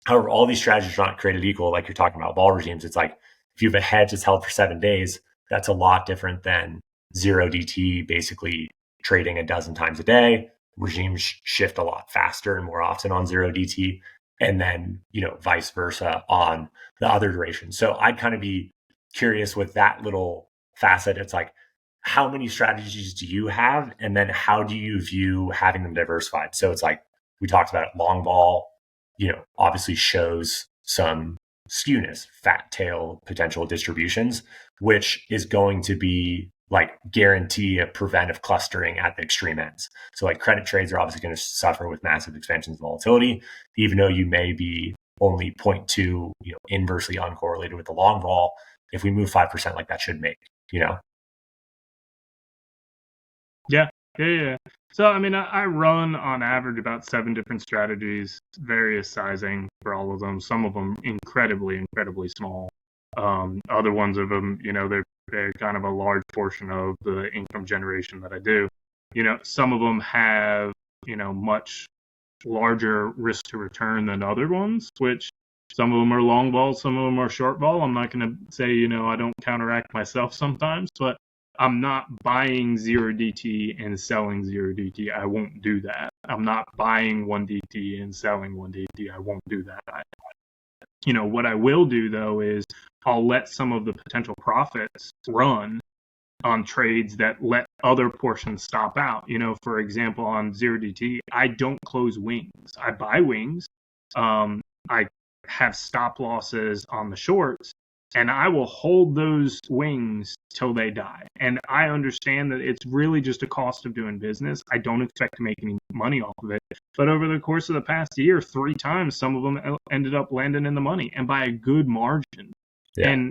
However, all these strategies are not created equal. Like you're talking about vol regimes, it's like if you have a hedge that's held for 7 days, that's a lot different than zero DTE, basically trading a dozen times a day. Regimes shift a lot faster and more often on zero DTE, and then, vice versa on the other duration. So I'd kind of be curious with that little facet. It's like, how many strategies do you have? And then how do you view having them diversified? So it's like, we talked about it, long vol, obviously shows some skewness, fat tail potential distributions, which is going to be like guarantee a preventive clustering at the extreme ends. So like credit trades are obviously going to suffer with massive expansions of volatility, even though you may be only 0.2, inversely uncorrelated with the long vol. If we move 5%, like that should make, Yeah. So, I run on average about 7 different strategies, various sizing for all of them. Some of them incredibly small. Other ones of them, they're kind of a large portion of the income generation that I do. Some of them have, much larger risk to return than other ones, which some of them are long vol, some of them are short vol. I'm not going to say, I don't counteract myself sometimes, but I'm not buying 0 DT and selling 0 DT. I won't do that. I'm not buying 1 DT and selling 1 DT. I won't do that. What I will do, though, is I'll let some of the potential profits run on trades that let other portions stop out. For example, on 0 DT, I don't close wings. I buy wings. I have stop losses on the shorts, and I will hold those wings till they die. And I understand that it's really just a cost of doing business. I don't expect to make any money off of it. But over the course of the past year, 3 times, some of them ended up landing in the money, and by a good margin. Yeah. And,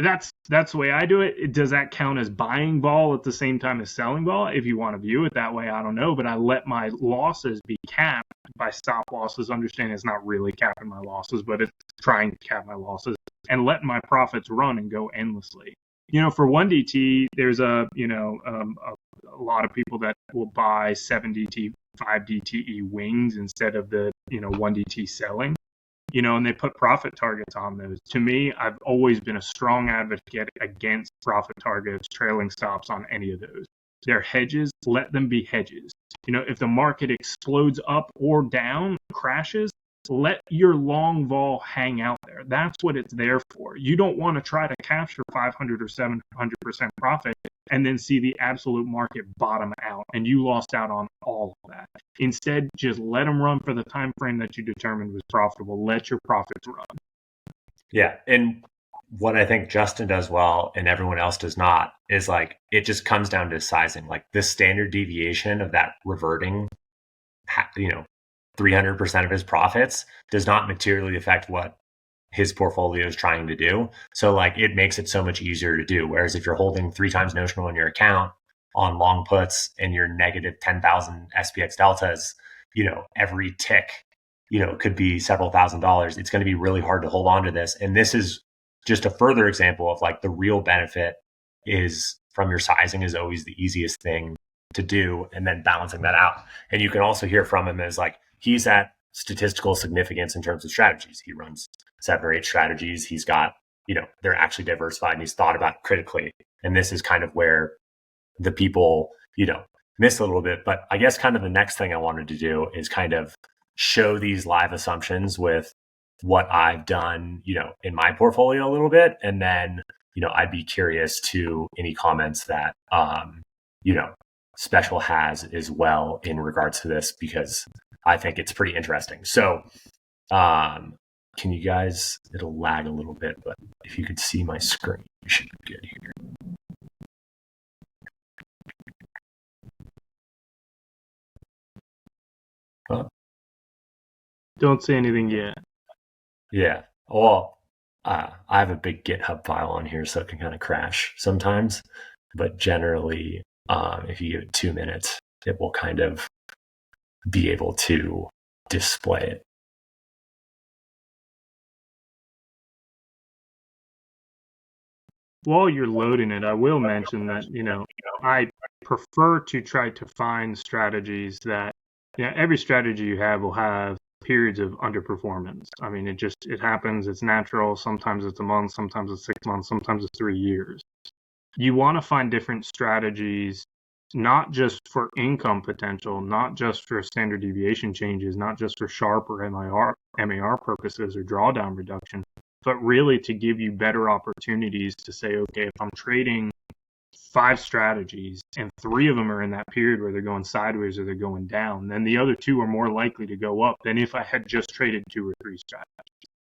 that's the way I do it. Does that count as buying vol at the same time as selling vol? If you want to view it that way, I don't know. But I let my losses be capped by stop losses. Understand it's not really capping my losses, but it's trying to cap my losses and letting my profits run and go endlessly. For 1 DT, there's a lot of people that will buy 7 DT, 5 DTE wings instead of the 1 DT selling. And they put profit targets on those. To me, I've always been a strong advocate against profit targets, trailing stops on any of those. They're hedges, let them be hedges. If the market explodes up or down, crashes, let your long vol hang out there. That's what it's there for. You don't want to try to capture 500 or 700% profit and then see the absolute market bottom out and you lost out on all of that. Instead, just let them run for the time frame that you determined was profitable. Let your profits run. Yeah. And what I think Justin does well and everyone else does not is like, it just comes down to sizing. Like the standard deviation of that reverting, 300% of his profits does not materially affect what his portfolio is trying to do. So like it makes it so much easier to do. Whereas if you're holding 3 times notional in your account on long puts and you're negative 10,000 SPX deltas, every tick, could be several $1,000s. It's going to be really hard to hold on to this. And this is just a further example of like the real benefit is from your sizing is always the easiest thing to do, and then balancing that out. And you can also hear from him as like, he's at statistical significance in terms of strategies. He runs 7 or 8 strategies. He's got, they're actually diversified and he's thought about it critically. And this is kind of where the people, miss a little bit. But I guess kind of the next thing I wanted to do is kind of show these live assumptions with what I've done, in my portfolio a little bit. And then, I'd be curious to any comments that, Special has as well in regards to this, because I think it's pretty interesting. So can you guys, it'll lag a little bit, but if you could see my screen, you should be good here. Don't say anything yet. Yeah. Well, I have a big GitHub file on here, so it can kind of crash sometimes. But generally, if you give it 2 minutes, it will kind of be able to display it. While you're loading it, I will mention that, I prefer to try to find strategies that, every strategy you have will have periods of underperformance. I mean, it happens. It's natural. Sometimes it's a month, sometimes it's 6 months, sometimes it's 3 years. You want to find different strategies, not just for income potential, not just for standard deviation changes, not just for Sharpe or MAR purposes or drawdown reduction, but really to give you better opportunities to say, okay, if I'm trading 5 strategies and 3 of them are in that period where they're going sideways or they're going down, then the other 2 are more likely to go up than if I had just traded 2 or 3 strategies.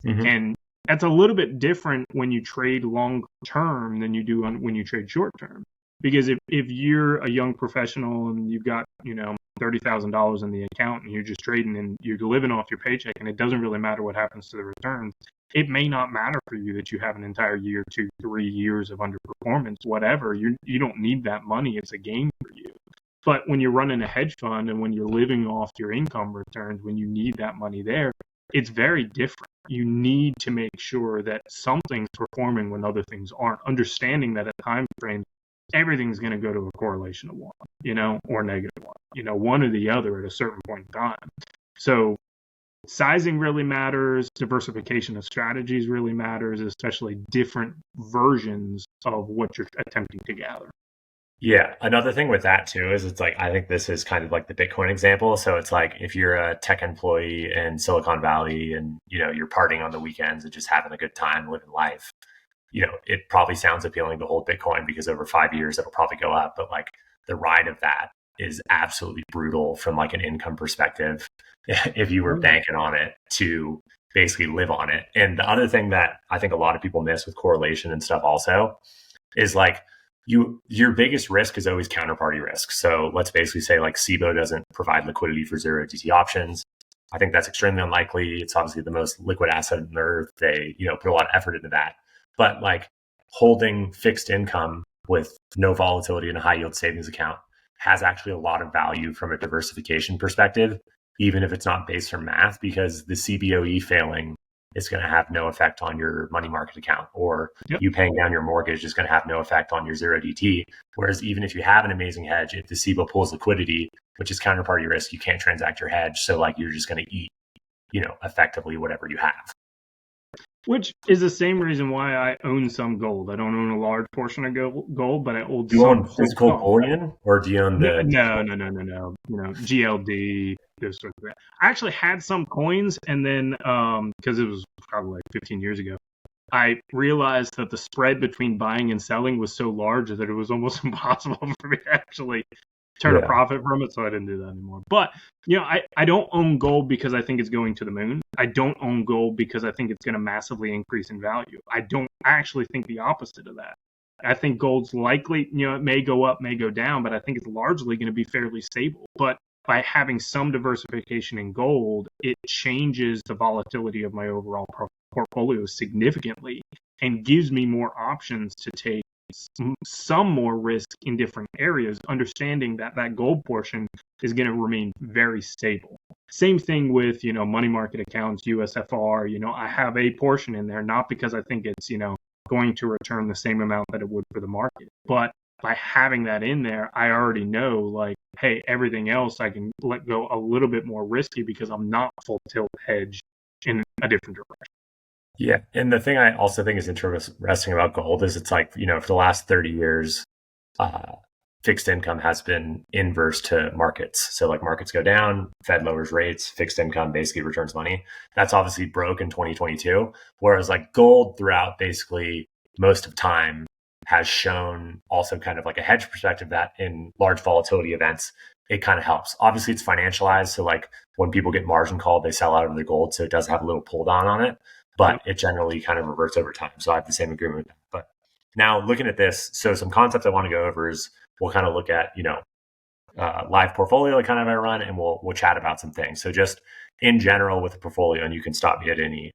Mm-hmm. And that's a little bit different when you trade long term than you do when you trade short term. Because if you're a young professional and you've got, $30,000 in the account and you're just trading and you're living off your paycheck and it doesn't really matter what happens to the returns, it may not matter for you that you have an entire year, 2, 3 years of underperformance, whatever. You don't need that money. It's a gain for you. But when you're running a hedge fund and when you're living off your income returns, when you need that money there, it's very different. You need to make sure that something's performing when other things aren't, understanding that at time frames, everything's going to go to a correlation of 1, or -1, one or the other at a certain point in time. So sizing really matters. Diversification of strategies really matters, especially different versions of what you're attempting to gather. Yeah. Another thing with that too is it's like, I think this is kind of like the Bitcoin example. So it's like if you're a tech employee in Silicon Valley and, you're partying on the weekends and just having a good time living life, it probably sounds appealing to hold Bitcoin because over 5 years, it'll probably go up. But like the ride of that is absolutely brutal from like an income perspective if you were banking on it to basically live on it. And the other thing that I think a lot of people miss with correlation and stuff also is like your biggest risk is always counterparty risk. So let's basically say like SIBO doesn't provide liquidity for 0 DTE options. I think that's extremely unlikely. It's obviously the most liquid asset on earth. They, put a lot of effort into that. But like holding fixed income with no volatility in a high yield savings account has actually a lot of value from a diversification perspective, even if it's not based on math, because the CBOE failing is going to have no effect on your money market account, or you paying down your mortgage is going to have no effect on your 0 DT. Whereas even if you have an amazing hedge, if the SIBO pulls liquidity, which is counterparty risk, you can't transact your hedge. So like you're just going to eat, effectively whatever you have. Which is the same reason why I own some gold. I don't own a large portion of gold, but I own some. Do you own physical bullion, or do you own the? No. GLD, those sorts of things. I actually had some coins, and then because it was probably like 15 years ago, I realized that the spread between buying and selling was so large that it was almost impossible for me to actually turn a profit from it, so I didn't do that anymore. But, I don't own gold because I think it's going to the moon. I don't own gold because I think it's going to massively increase in value. I actually think the opposite of that. I think gold's likely, it may go up, may go down, but I think it's largely going to be fairly stable. But by having some diversification in gold, it changes the volatility of my overall portfolio significantly and gives me more options to take some more risk in different areas, understanding that gold portion is going to remain very stable. Same thing with, money market accounts, USFR, I have a portion in there, not because I think it's, going to return the same amount that it would for the market, but by having that in there, I already know like, hey, everything else I can let go a little bit more risky because I'm not full tilt hedged in a different direction. Yeah. And the thing I also think is interesting about gold is it's like, for the last 30 years, fixed income has been inverse to markets. So like markets go down, Fed lowers rates, fixed income basically returns money. That's obviously broke in 2022. Whereas like gold throughout basically most of time has shown also kind of like a hedge perspective that in large volatility events, it kind of helps. Obviously, it's financialized. So like when people get margin called, they sell out of their gold. So it does have a little pull down on it, but it generally kind of reverts over time. So I have the same agreement with that. But now looking at this, so some concepts I want to go over is we'll kind of look at, live portfolio kind of I run, and we'll chat about some things. So just in general with the portfolio, and you can stop me at any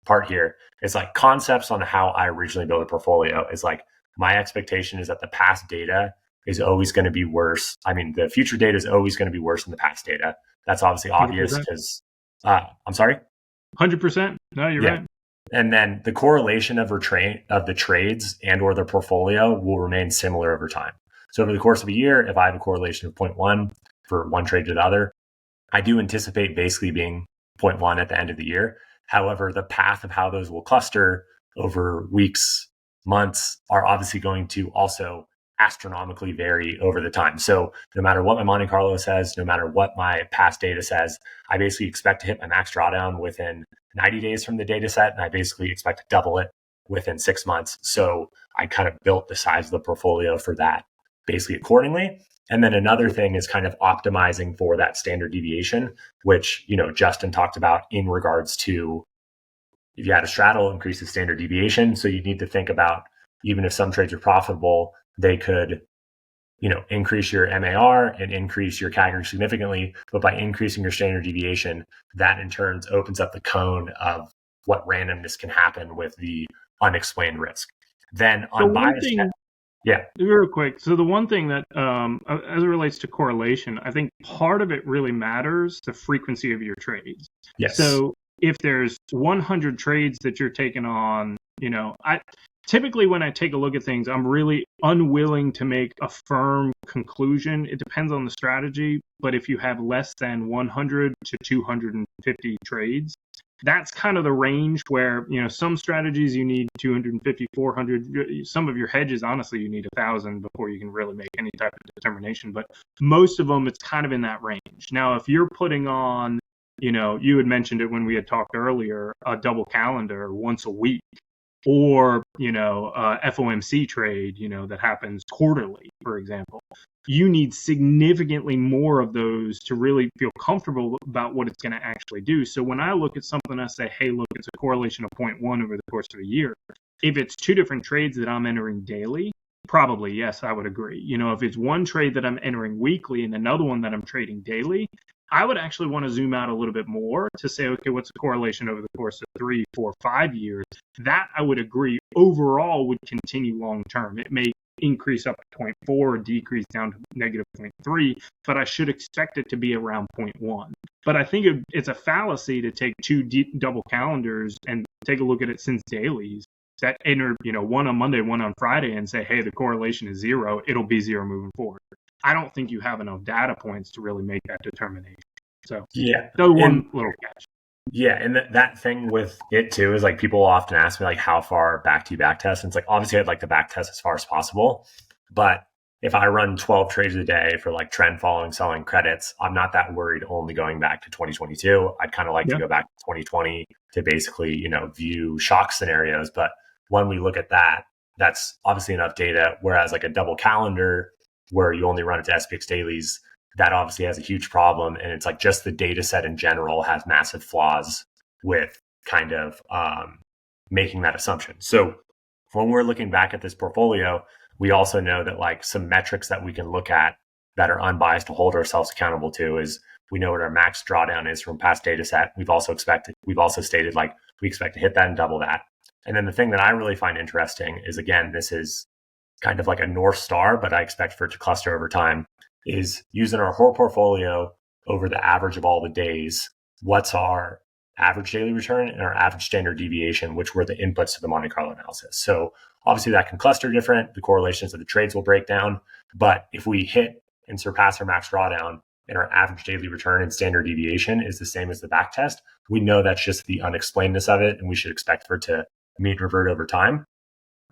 part here, it's like concepts on how I originally built a portfolio is like my expectation is that the past data is always going to be worse. I mean, the future data is always going to be worse than the past data. That's obviously obvious 100%. because, I'm sorry? 100%. No, you're right. And then the correlation of the trades and or the portfolio will remain similar over time. So over the course of a year, if I have a correlation of 0.1 for one trade to the other, I do anticipate basically being 0.1 at the end of the year. However, the path of how those will cluster over weeks, months are obviously going to also astronomically vary over the time. So no matter what my Monte Carlo says, no matter what my past data says, I basically expect to hit my max drawdown within 90 days from the data set, and I basically expect to double it within 6 months. So I kind of built the size of the portfolio for that basically accordingly. And then another thing is kind of optimizing for that standard deviation, which, Justin talked about in regards to if you had a straddle, increase the standard deviation. So you need to think about, even if some trades are profitable, they could, increase your MAR and increase your CAGR significantly. But by increasing your standard deviation, that in turn opens up the cone of what randomness can happen with the unexplained risk. Then on bias, yeah. Real quick. So the one thing that, as it relates to correlation, I think part of it really matters the frequency of your trades. Yes. So if there's 100 trades that you're taking on, I typically when I take a look at things, I'm really unwilling to make a firm conclusion. It depends on the strategy, but if you have less than 100 to 250 trades, that's kind of the range where, some strategies you need 250, 400. Some of your hedges, honestly, you need 1,000 before you can really make any type of determination. But most of them, it's kind of in that range. Now, if you're putting on, you had mentioned it when we had talked earlier, a double calendar once a week, or, FOMC trade, that happens quarterly, for example, you need significantly more of those to really feel comfortable about what it's going to actually do. So when I look at something, I say, hey, look, it's a correlation of 0.1 over the course of a year. If it's two different trades that I'm entering daily, probably, yes, I would agree. If it's one trade that I'm entering weekly and another one that I'm trading daily, I would actually want to zoom out a little bit more to say, okay, what's the correlation over the course of 3, 4, 5 years? That I would agree overall would continue long term. It may increase up to 0.4 or decrease down to negative 0.3, but I should expect it to be around 0.1. But I think it's a fallacy to take two double calendars and take a look at it since dailies that enter, one on Monday, one on Friday, and say, hey, the correlation is 0. It'll be 0 moving forward. I don't think you have enough data points to really make that determination. So yeah, so one little catch. Yeah, and that thing with it too is like people often ask me like how far back do you back test? And it's like obviously I'd like to back test as far as possible, but if I run 12 trades a day for like trend following selling credits, I'm not that worried only going back to 2022. I'd kind of like to go back to 2020 to basically, view shock scenarios. But when we look at that, that's obviously enough data. Whereas like a double calendar where you only run it to SPX dailies, that obviously has a huge problem. And it's like just the data set in general has massive flaws with kind of making that assumption. So when we're looking back at this portfolio, we also know that like some metrics that we can look at that are unbiased to hold ourselves accountable to is we know what our max drawdown is from past data set. We've also stated like we expect to hit that and double that. And then the thing that I really find interesting is, again, this is kind of like a North Star, but I expect for it to cluster over time, is using our whole portfolio over the average of all the days. What's our average daily return and our average standard deviation, which were the inputs to the Monte Carlo analysis. So obviously that can cluster different. The correlations of the trades will break down. But if we hit and surpass our max drawdown and our average daily return and standard deviation is the same as the back test, we know that's just the unexplainedness of it. And we should expect for it to mean revert over time.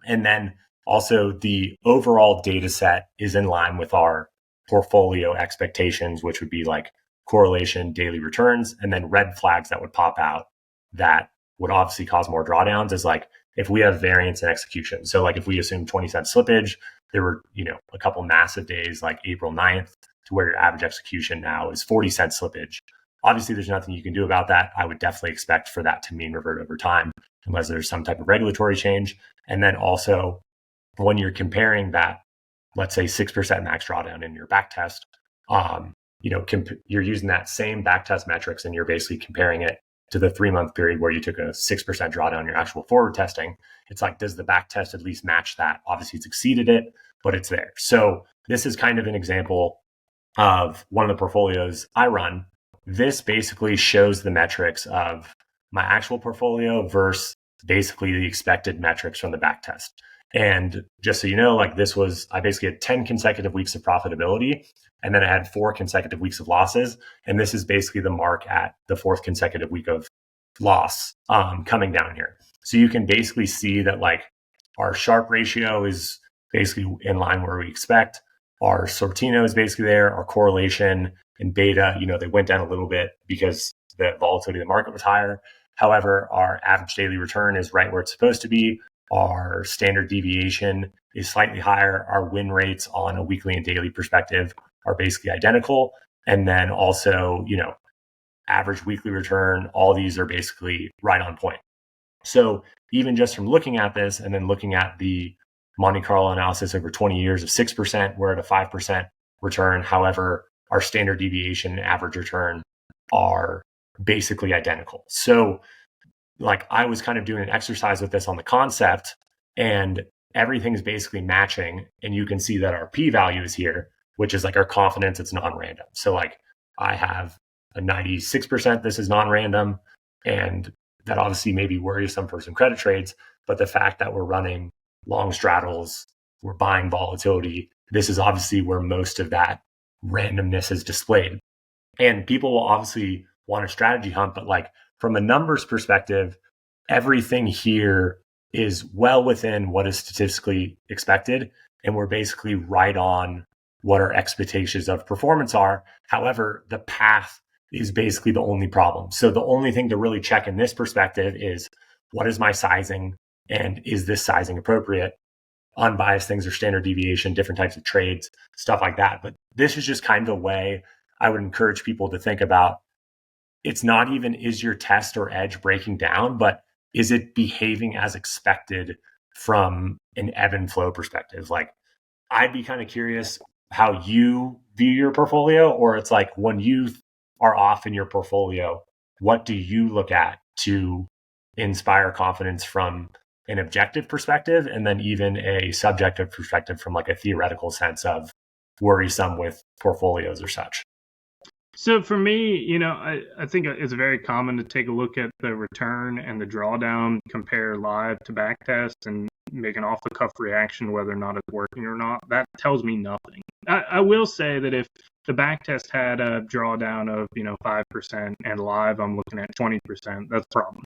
And then also the overall data set is in line with our portfolio expectations, which would be like correlation, daily returns, and then red flags that would pop out that would obviously cause more drawdowns is like if we have variance in execution. So like if we assume 20 cent slippage, there were, a couple massive days like April 9th to where your average execution now is 40-cent slippage. Obviously, there's nothing you can do about that. I would definitely expect for that to mean revert over time, unless there's some type of regulatory change. And then also, when you're comparing that, let's say 6% max drawdown in your back test, you're using that same back test metrics and you're basically comparing it to the 3-month period where you took a 6% drawdown in your actual forward testing. It's like, does the back test at least match that? Obviously, it's exceeded it, but it's there. So this is kind of an example of one of the portfolios I run. This basically shows the metrics of my actual portfolio versus basically the expected metrics from the back test. And just so you know, like I basically had 10 consecutive weeks of profitability, and then I had 4 consecutive weeks of losses. And this is basically the mark at the 4th consecutive week of loss coming down here. So you can basically see that like our Sharpe ratio is basically in line where we expect. Our Sortino is basically there. Our correlation and beta, they went down a little bit because the volatility of the market was higher. However, our average daily return is right where it's supposed to be. Our standard deviation is slightly higher. Our win rates on a weekly and daily perspective are basically identical. And then also, average weekly return, all these are basically right on point. So even just from looking at this and then looking at the Monte Carlo analysis over 20 years of 6%, we're at a 5% return. However, our standard deviation and average return are basically identical. So like I was kind of doing an exercise with this on the concept, and everything's basically matching. And you can see that our p-value is here, which is like our confidence it's non-random. So like I have a 96% this is non-random, and that obviously may be worrisome for some credit trades, but the fact that we're running long straddles, we're buying volatility, this is obviously where most of that randomness is displayed. And people will obviously want a strategy hunt, but like from a numbers perspective, everything here is well within what is statistically expected. And we're basically right on what our expectations of performance are. However, the path is basically the only problem. So the only thing to really check in this perspective is, what is my sizing? And is this sizing appropriate? Unbiased things are standard deviation, different types of trades, stuff like that. But this is just kind of a way I would encourage people to think about. It's not even, is your test or edge breaking down, but is it behaving as expected from an ebb and flow perspective? Like, I'd be kind of curious how you view your portfolio, or it's like when you are off in your portfolio, what do you look at to inspire confidence from an objective perspective, and then even a subjective perspective from like a theoretical sense of worrisome with portfolios or such? So for me, I think it's very common to take a look at the return and the drawdown, compare live to back test, and make an off-the-cuff reaction whether or not it's working or not. That tells me nothing. I will say that if the back test had a drawdown of 5% and live I'm looking at 20%, that's a problem.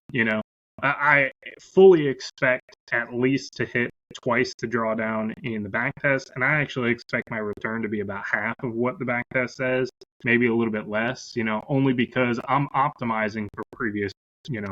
I fully expect at least to hit twice the drawdown in the back test, and I actually expect my return to be about half of what the back test says, maybe a little bit less, only because I'm optimizing for previous,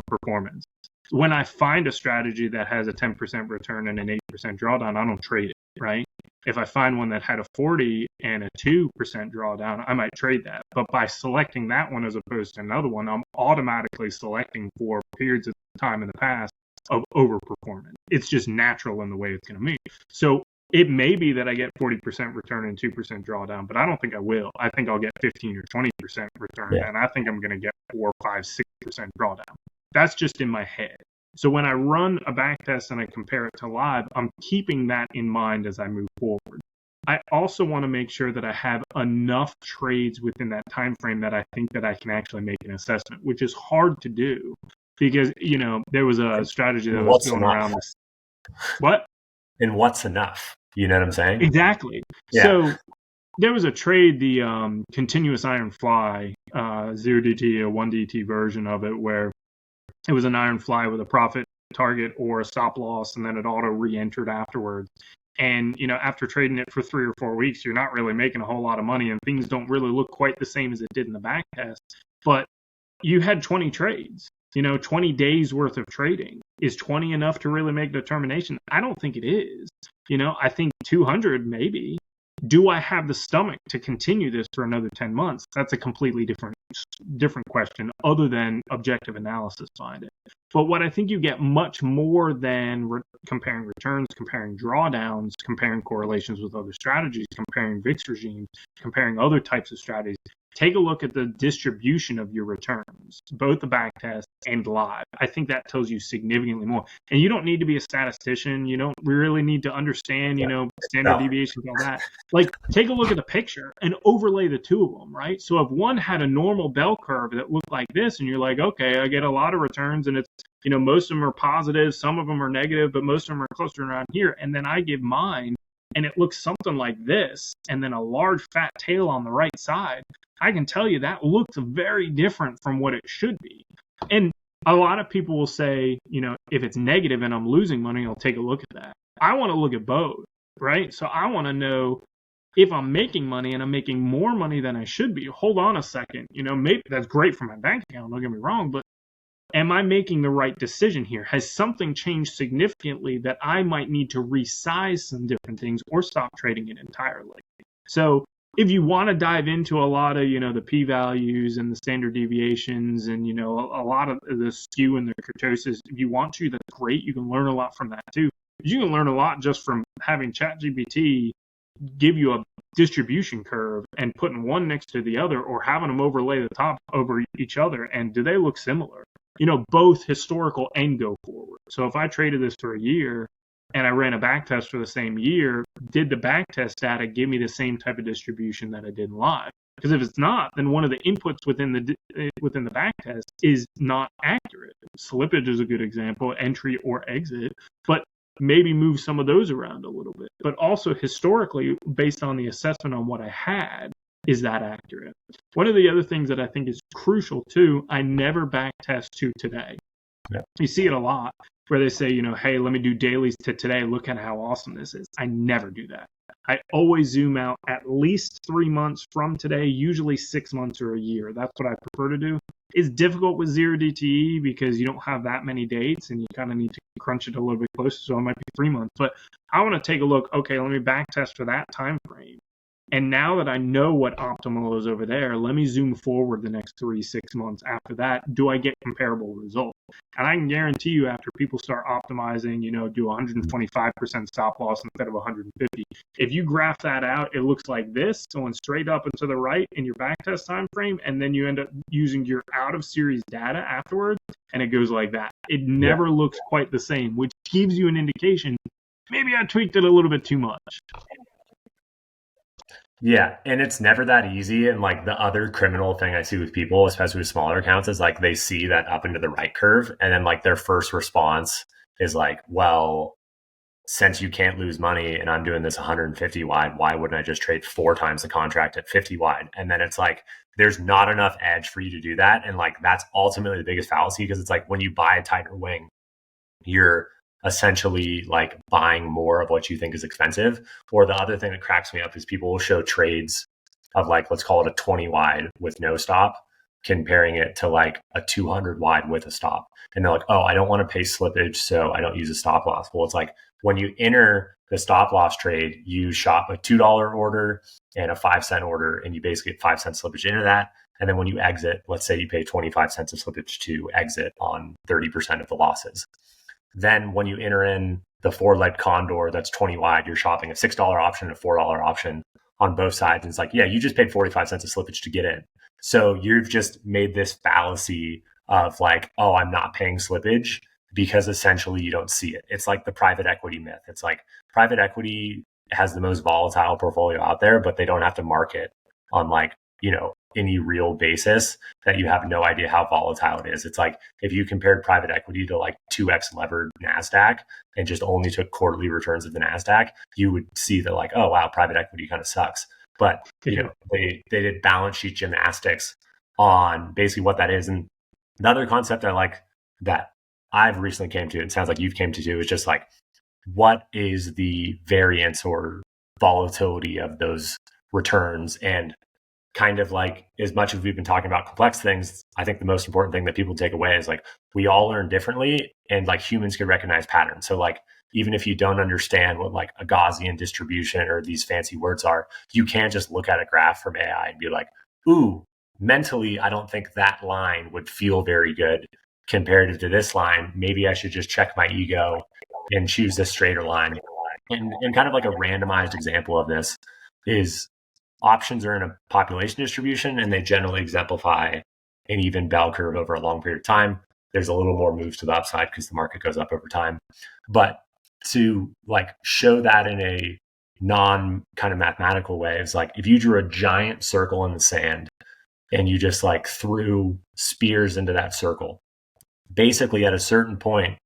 performance. When I find a strategy that has a 10% return and an 8% drawdown, I don't trade it, right? If I find one that had a 40 and a 2% drawdown, I might trade that. But by selecting that one as opposed to another one, I'm automatically selecting for periods of time in the past of overperformance. It's just natural in the way it's going to move. So it may be that I get 40% return and 2% drawdown, but I don't think I will. I think I'll get 15 or 20% return, and I think I'm going to get 4, 5, 6% drawdown. That's just in my head. So when I run a back test and I compare it to live, I'm keeping that in mind as I move forward. I also want to make sure that I have enough trades within that time frame that I think that I can actually make an assessment, which is hard to do because, there was a strategy that was going around this. What? And what's enough? You know what I'm saying? Exactly. Yeah. So there was a trade, the continuous iron fly, 0 DTE, a 1 DTE version of it, where it was an iron fly with a profit target or a stop loss, and then it auto re-entered afterwards. And, after trading it for 3 or 4 weeks, you're not really making a whole lot of money, and things don't really look quite the same as it did in the back test. But you had 20 trades, 20 days worth of trading. Is 20 enough to really make a determination? I don't think it is. I think 200 maybe. Do I have the stomach to continue this for another 10 months? That's a completely different question other than objective analysis behind it. But what I think you get much more than comparing returns, comparing drawdowns, comparing correlations with other strategies, comparing VIX regimes, comparing other types of strategies. Take a look at the distribution of your returns, both the back test and live. I think that tells you significantly more. And you don't need to be a statistician. You don't really need to understand, standard deviations, all that. Like, take a look at the picture and overlay the two of them, right? So if one had a normal bell curve that looked like this, and you're like, okay, I get a lot of returns, and it's, most of them are positive, some of them are negative, but most of them are closer around here. And then I give mine, and it looks something like this, and then a large fat tail on the right side, I can tell you that looks very different from what it should be. And a lot of people will say, if it's negative and I'm losing money, I'll take a look at that. I want to look at both, right? So I want to know if I'm making money and I'm making more money than I should be. Hold on a second. Maybe that's great for my bank account, don't get me wrong, but am I making the right decision here? Has something changed significantly that I might need to resize some different things or stop trading it entirely? So if you want to dive into a lot of, the p-values and the standard deviations and, a lot of the skew and the kurtosis, if you want to, that's great. You can learn a lot from that too. You can learn a lot just from having ChatGPT give you a distribution curve and putting one next to the other, or having them overlay the top over each other. And do they look similar? Both historical and go forward. So if I traded this for a year and I ran a back test for the same year, did the back test data give me the same type of distribution that I did in live? Because if it's not, then one of the inputs within the back test is not accurate. Slippage is a good example, entry or exit, but maybe move some of those around a little bit. But also historically, based on the assessment on what I had, is that accurate? One of the other things that I think is crucial too, I never back test to today. Yeah. You see it a lot where they say, hey, let me do dailies to today. Look at how awesome this is. I never do that. I always zoom out at least 3 months from today, usually 6 months or a year. That's what I prefer to do. It's difficult with zero DTE because you don't have that many dates and you kind of need to crunch it a little bit closer. So it might be 3 months, but I want to take a look. Okay, let me back test for that time frame. And now that I know what optimal is over there, let me zoom forward the next 3-6 months after that. Do I get comparable results? And I can guarantee you, after people start optimizing, do 125% stop loss instead of 150. If you graph that out, it looks like this, going straight up and to the right in your backtest time frame, and then you end up using your out of series data afterwards, and it goes like that. It never looks quite the same, which gives you an indication maybe I tweaked it a little bit too much. Yeah, and it's never that easy. And like the other criminal thing I see with people, especially with smaller accounts, is like they see that up into the right curve, and then like their first response is like, well, since you can't lose money and I'm doing this 150 wide, why wouldn't I just trade 4 times the contract at 50 wide? And then it's like, there's not enough edge for you to do that. And like, that's ultimately the biggest fallacy, because it's like when you buy a tighter wing, you're essentially like buying more of what you think is expensive. Or the other thing that cracks me up is people will show trades of like, let's call it a 20 wide with no stop, comparing it to like a 200 wide with a stop. And they're like, oh, I don't want to pay slippage, so I don't use a stop loss. Well, it's like when you enter the stop loss trade, you shop a $2 order and a 5-cent order, and you basically get 5 cents slippage into that. And then when you exit, let's say you pay 25 cents of slippage to exit on 30% of the losses. Then when you enter in the 4-leg condor that's 20 wide, you're shopping a $6 option and a $4 option on both sides. And it's like, yeah, you just paid 45 cents of slippage to get in. So you've just made this fallacy of like, oh, I'm not paying slippage, because essentially you don't see it. It's like the private equity myth. It's like private equity has the most volatile portfolio out there, but they don't have to market on like, any real basis that you have no idea how volatile it is. It's like if you compared private equity to like 2x levered NASDAQ and just only took quarterly returns of the NASDAQ, you would see that like, oh, wow, private equity kind of sucks. But, they did balance sheet gymnastics on basically what that is. And the other concept I like that I've recently came to, it sounds like you've came to do, is just like, what is the variance or volatility of those returns? And kind of like, as much as we've been talking about complex things, I think the most important thing that people take away is like, we all learn differently, and like humans can recognize patterns. So like even if you don't understand what like a Gaussian distribution or these fancy words are, you can't just look at a graph from AI and be like, ooh, mentally, I don't think that line would feel very good comparative to this line. Maybe I should just check my ego and choose this straighter line. And kind of like a randomized example of this is options are in a population distribution, and they generally exemplify an even bell curve over a long period of time. There's a little more moves to the upside because the market goes up over time. But to like show that in a non kind of mathematical way, it's like if you drew a giant circle in the sand and you just like threw spears into that circle, basically at a certain point,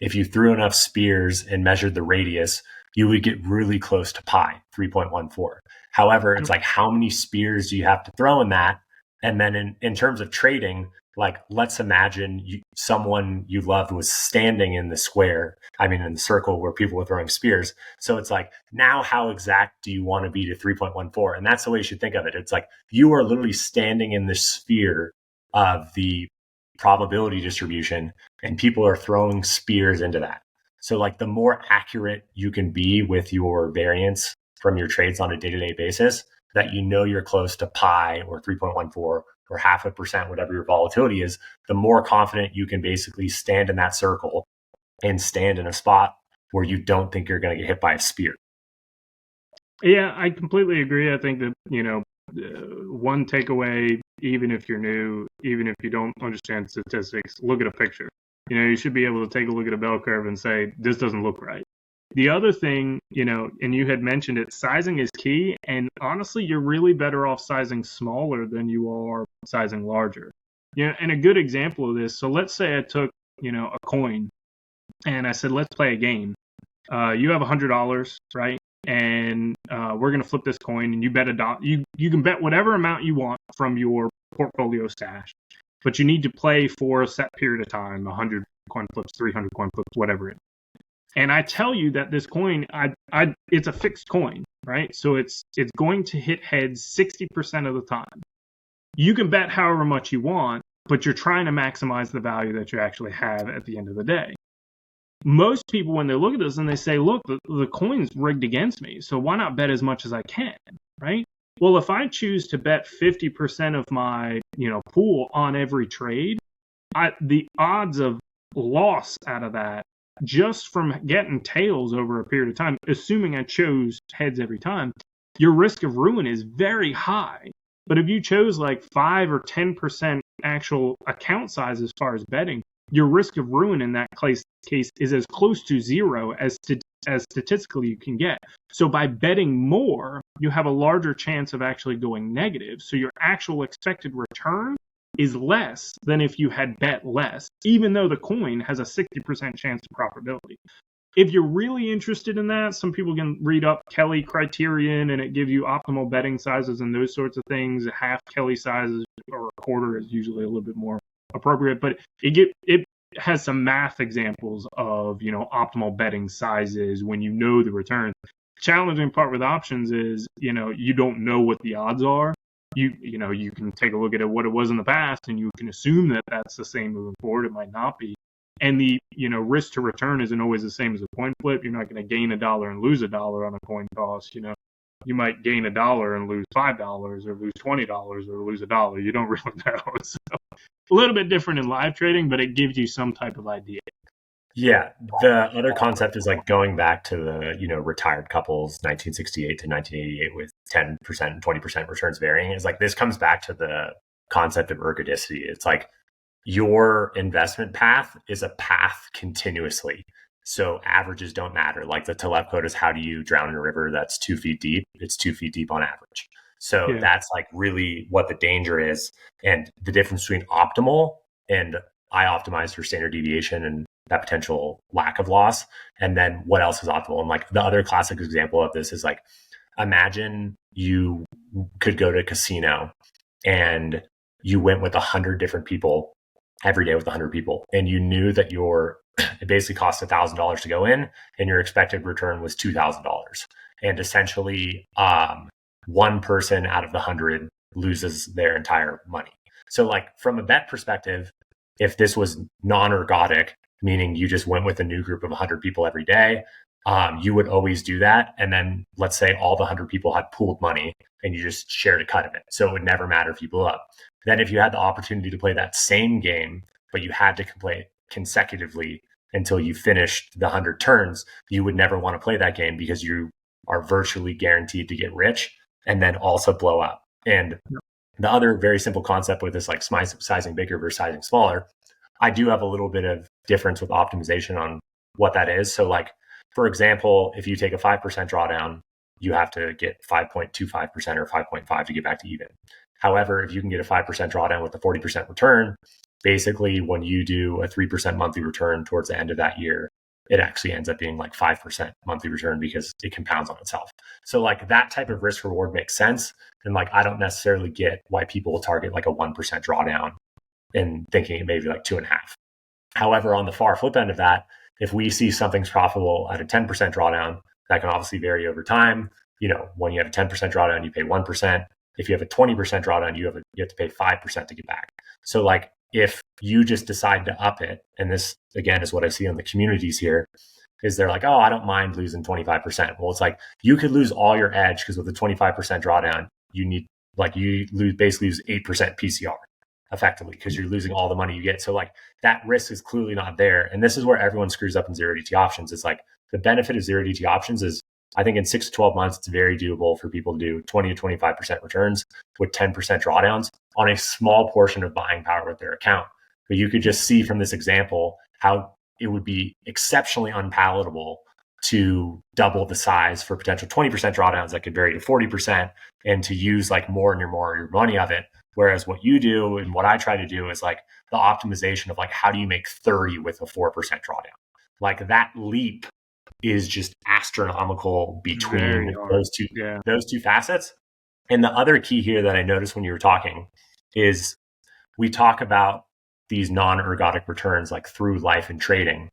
if you threw enough spears and measured the radius, you would get really close to pi, 3.14. However, it's like, how many spears do you have to throw in that? And then in terms of trading, like, let's imagine someone you loved was standing in the square, in the circle where people were throwing spears. So it's like, now how exact do you want to be to 3.14? And that's the way you should think of it. It's like, you are literally standing in the sphere of the probability distribution, and people are throwing spears into that. So like, the more accurate you can be with your variance from your trades on a day-to-day basis, that you're close to pi or 3.14 or 0.5%, whatever your volatility is, the more confident you can basically stand in that circle and stand in a spot where you don't think you're going to get hit by a spear. Yeah, I completely agree. I think that, one takeaway, even if you're new, even if you don't understand statistics, look at a picture. You should be able to take a look at a bell curve and say, this doesn't look right. The other thing, and you had mentioned it, sizing is key. And honestly, you're really better off sizing smaller than you are sizing larger. And a good example of this, so let's say I took, a coin and I said, let's play a game. You have $100, right? And we're going to flip this coin, and you bet you can bet whatever amount you want from your portfolio stash, but you need to play for a set period of time, 100 coin flips, 300 coin flips, whatever it is. And I tell you that this coin, it's a fixed coin, right? So it's going to hit heads 60% of the time. You can bet however much you want, but you're trying to maximize the value that you actually have at the end of the day. Most people, when they look at this and they say, look, the coin's rigged against me, so why not bet as much as I can, right? Well, if I choose to bet 50% of my, pool on every trade, the odds of loss out of that, just from getting tails over a period of time, assuming I chose heads every time, your risk of ruin is very high. But if you chose like 5 or 10% actual account size as far as betting, your risk of ruin in that case is as close to zero as statistically you can get. So by betting more, you have a larger chance of actually going negative. So your actual expected return is less than if you had bet less, even though the coin has a 60% chance of profitability. If you're really interested in that, some people can read up Kelly criterion, and it gives you optimal betting sizes and those sorts of things. Half Kelly sizes or a quarter is usually a little bit more appropriate, but it has some math examples of, optimal betting sizes when you know the returns. Challenging part with options is, you don't know what the odds are. You can take a look at what it was in the past, and you can assume that that's the same moving forward. It might not be. And the, risk to return isn't always the same as a coin flip. You're not going to gain $1 and lose $1 on a coin toss. You might gain $1 and lose $5 or lose $20 or lose $1. You don't really know. So a little bit different in live trading, but it gives you some type of idea. Yeah. The other concept is like going back to the, retired couples, 1968 to 1988 with 10% and 20% returns varying. Is like, this comes back to the concept of ergodicity. It's like your investment path is a path continuously. So averages don't matter. Like the Taleb quote is, how do you drown in a river that's 2 feet deep? It's 2 feet deep on average. So that's like really what the danger is. And the difference between optimal and I optimize for standard deviation and that potential lack of loss. And then what else is optimal? And like the other classic example of this is like, imagine you could go to a casino and you went with 100 different people every day with 100 people. And you knew that it basically cost $1,000 to go in and your expected return was $2,000. And essentially, one person out of the 100 loses their entire money. So like from a bet perspective, if this was non-ergodic, meaning you just went with a new group of 100 people every day, you would always do that. And then let's say all the 100 people had pooled money and you just shared a cut of it. So it would never matter if you blew up. Then if you had the opportunity to play that same game, but you had to play it consecutively until you finished the 100 turns, you would never want to play that game because you are virtually guaranteed to get rich and then also blow up. And the other very simple concept with this, like sizing bigger versus sizing smaller, I do have a little bit of difference with optimization on what that is. So like, for example, if you take a 5% drawdown, you have to get 5.25% or 5.5 to get back to even. However, if you can get a 5% drawdown with a 40% return, basically when you do a 3% monthly return towards the end of that year, it actually ends up being like 5% monthly return because it compounds on itself. So like that type of risk reward makes sense. And like, I don't necessarily get why people will target like a 1% drawdown and thinking it may be like 2.5. However, on the far flip end of that, if we see something's profitable at a 10% drawdown, that can obviously vary over time. You know, when you have a 10% drawdown, you pay 1%. If you have a 20% drawdown, you have to pay 5% to get back. So like if you just decide to up it, and this again is what I see in the communities here, is they're like, oh, I don't mind losing 25%. Well, it's like you could lose all your edge because with a 25% drawdown, you basically lose 8% PCR effectively because you're losing all the money you get. So like that risk is clearly not there. And this is where everyone screws up in zero DT options. It's like the benefit of zero DT options is I think in 6 to 12 months, it's very doable for people to do 20 to 25% returns with 10% drawdowns on a small portion of buying power with their account. But you could just see from this example how it would be exceptionally unpalatable to double the size for potential 20% drawdowns that could vary to 40% and to use like more and more of your money of it. Whereas what you do and what I try to do is like the optimization of like, how do you make 30 with a 4% drawdown? Like that leap is just astronomical between those two facets. And the other key here that I noticed when you were talking is we talk about these non-ergodic returns like through life and trading.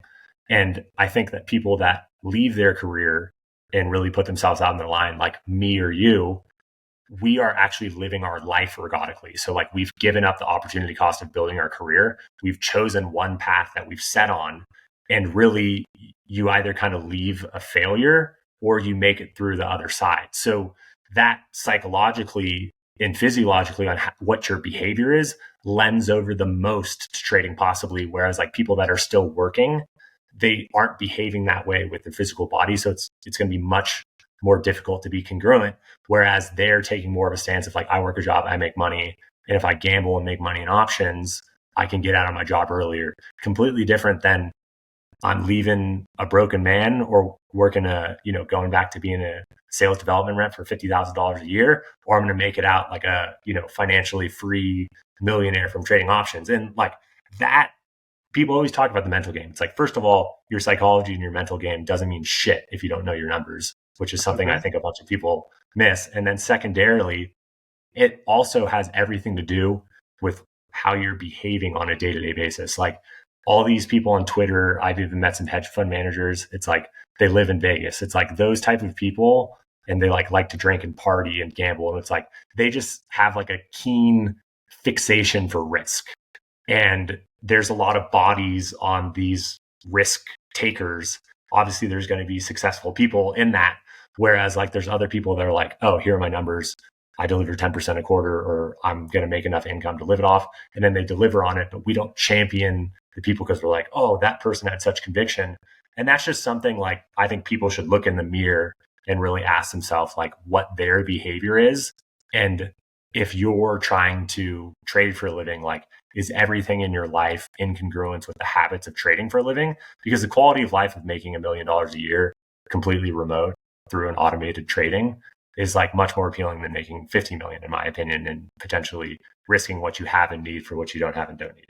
And I think that people that leave their career and really put themselves out on the line, like me or you, we are actually living our life ergodically. So like we've given up the opportunity cost of building our career. We've chosen one path that we've set on. And really, you either kind of leave a failure or you make it through the other side. So that psychologically and physiologically on what your behavior is lends over the most to trading possibly. Whereas like people that are still working, they aren't behaving that way with their physical body. So it's going to be much more difficult to be congruent. Whereas they're taking more of a stance of like, I work a job, I make money. And if I gamble and make money in options, I can get out of my job earlier. Completely different than I'm leaving a broken man or working going back to being a sales development rep for $50,000 a year, or I'm going to make it out like a, financially free millionaire from trading options. And like that, people always talk about the mental game. It's like, first of all, your psychology and your mental game doesn't mean shit if you don't know your numbers, which is something I think a bunch of people miss. And then secondarily, it also has everything to do with how you're behaving on a day-to-day basis. Like all these people on Twitter, I've even met some hedge fund managers. It's like they live in Vegas. It's like those type of people, and they like to drink and party and gamble. And it's like they just have like a keen fixation for risk. And there's a lot of bodies on these risk takers. Obviously, there's going to be successful people in that. Whereas like there's other people that are like, oh, here are my numbers. I deliver 10% a quarter, or I'm going to make enough income to live it off. And then they deliver on it, but we don't champion the people because we're like, oh, that person had such conviction. And that's just something like, I think people should look in the mirror and really ask themselves like what their behavior is. And if you're trying to trade for a living, like, is everything in your life in congruence with the habits of trading for a living? Because the quality of life of making $1 million a year completely remote through an automated trading is like much more appealing than making 50 million, in my opinion, and potentially risking what you have and need for what you don't have and don't need.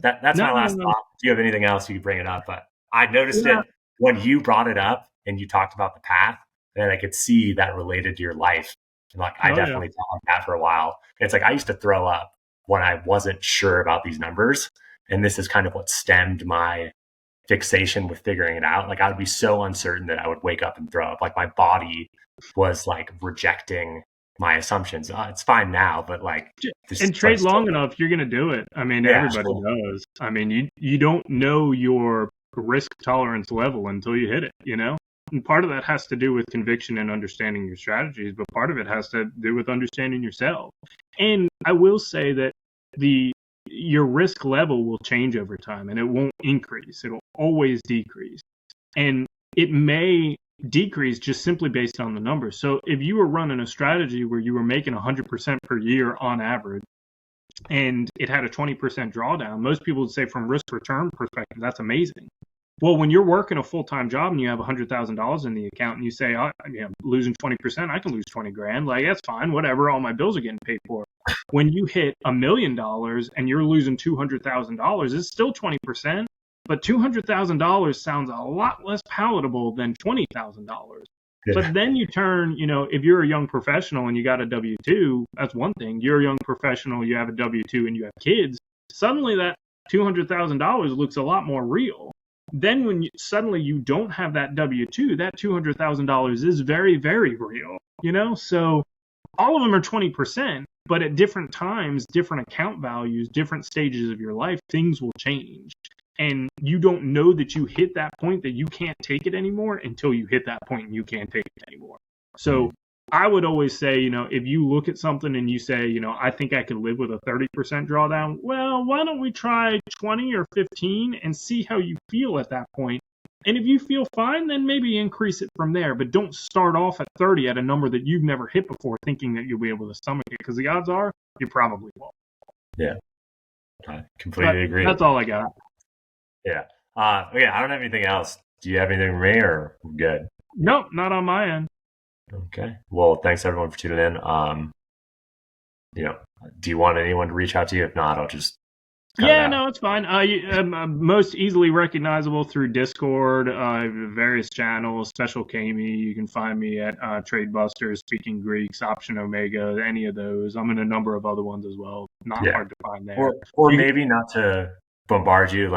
That's my last thought. If you have anything else, you could bring it up. But I noticed it when you brought it up and you talked about the path, and I could see that related to your life. And like, I definitely thought like that for a while. It's like I used to throw up when I wasn't sure about these numbers. And this is kind of what stemmed my fixation with figuring it out. Like I would be so uncertain that I would wake up and throw up. Like my body was like rejecting my assumptions. It's fine now, but like and trade long enough, you're going to do it. I mean, everybody does. I mean, you don't know your risk tolerance level until you hit it, you know? And part of that has to do with conviction and understanding your strategies, but part of it has to do with understanding yourself. And I will say that your risk level will change over time, and it won't increase. It'll always decrease. And it may decrease just simply based on the numbers. So if you were running a strategy where you were making 100% per year on average, and it had a 20% drawdown, most people would say from risk return perspective, that's amazing. Well, when you're working a full-time job and you have $100,000 in the account and you say, I'm losing 20%, I can lose 20 grand. Like, that's fine, whatever. All my bills are getting paid for. When you hit $1 million and you're losing $200,000, it's still 20%, but $200,000 sounds a lot less palatable than $20,000. Yeah. But then you turn, if you're a young professional and you got a W-2, that's one thing. You're a young professional, you have a W-2 and you have kids. Suddenly that $200,000 looks a lot more real. Then when suddenly you don't have that W-2, that $200,000 is very, very real, So all of them are 20%, but at different times, different account values, different stages of your life, things will change. And you don't know that you hit that point that you can't take it anymore until you hit that point and you can't take it anymore. So I would always say, if you look at something and you say, I think I could live with a 30% drawdown, well, why don't we try 20 or 15 and see how you feel at that point? And if you feel fine, then maybe increase it from there. But don't start off at 30 at a number that you've never hit before thinking that you'll be able to stomach it, because the odds are you probably won't. Yeah, I completely agree. That's all I got. Yeah. I don't have anything else. Do you have anything for me, or we're good? Nope, not on my end. Okay. Well, thanks everyone for tuning in. Do you want anyone to reach out to you? If not, I'll just no, it's fine. Most easily recognizable through Discord, various channels, Special Kami. You can find me at Trade Busters, Speaking Greeks, Option Omega, any of those. I'm in a number of other ones as well. Not hard to find there. Or maybe not to bombard you,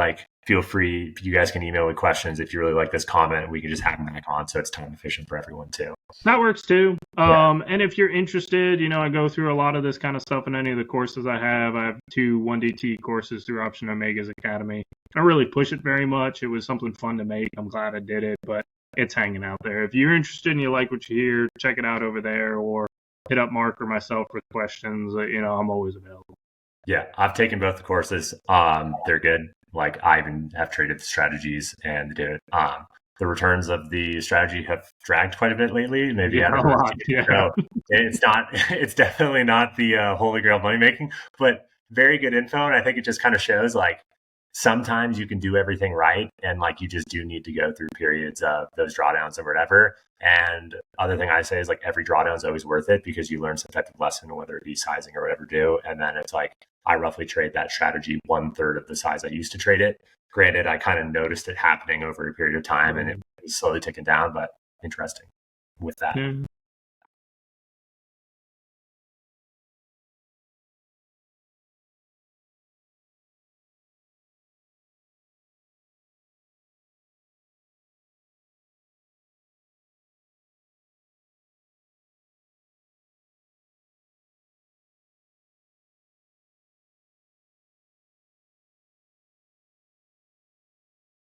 feel free, you guys can email with questions if you really like this comment. We can just have them back on, so it's time efficient for everyone too. That works too. And if you're interested, I go through a lot of this kind of stuff in any of the courses I have. I have 2 1DT courses through Option Omega's Academy. I don't really push it very much. It was something fun to make. I'm glad I did it, but it's hanging out there. If you're interested and you like what you hear, check it out over there, or hit up Mark or myself with questions. I'm always available. Yeah, I've taken both the courses. They're good. I even have traded the strategies, and the returns of the strategy have dragged quite a bit lately. Maybe a lot. Yeah. So it's definitely not the holy grail money making, but very good info. And I think it just kind of shows sometimes you can do everything right, and you just do need to go through periods of those drawdowns or whatever. And other thing I say is every drawdown is always worth it, because you learn some type of lesson, whether it be sizing or whatever do. And then it's I roughly trade that strategy 1/3 of the size I used to trade it. Granted, I kind of noticed it happening over a period of time, and it was slowly ticking down, but interesting with that.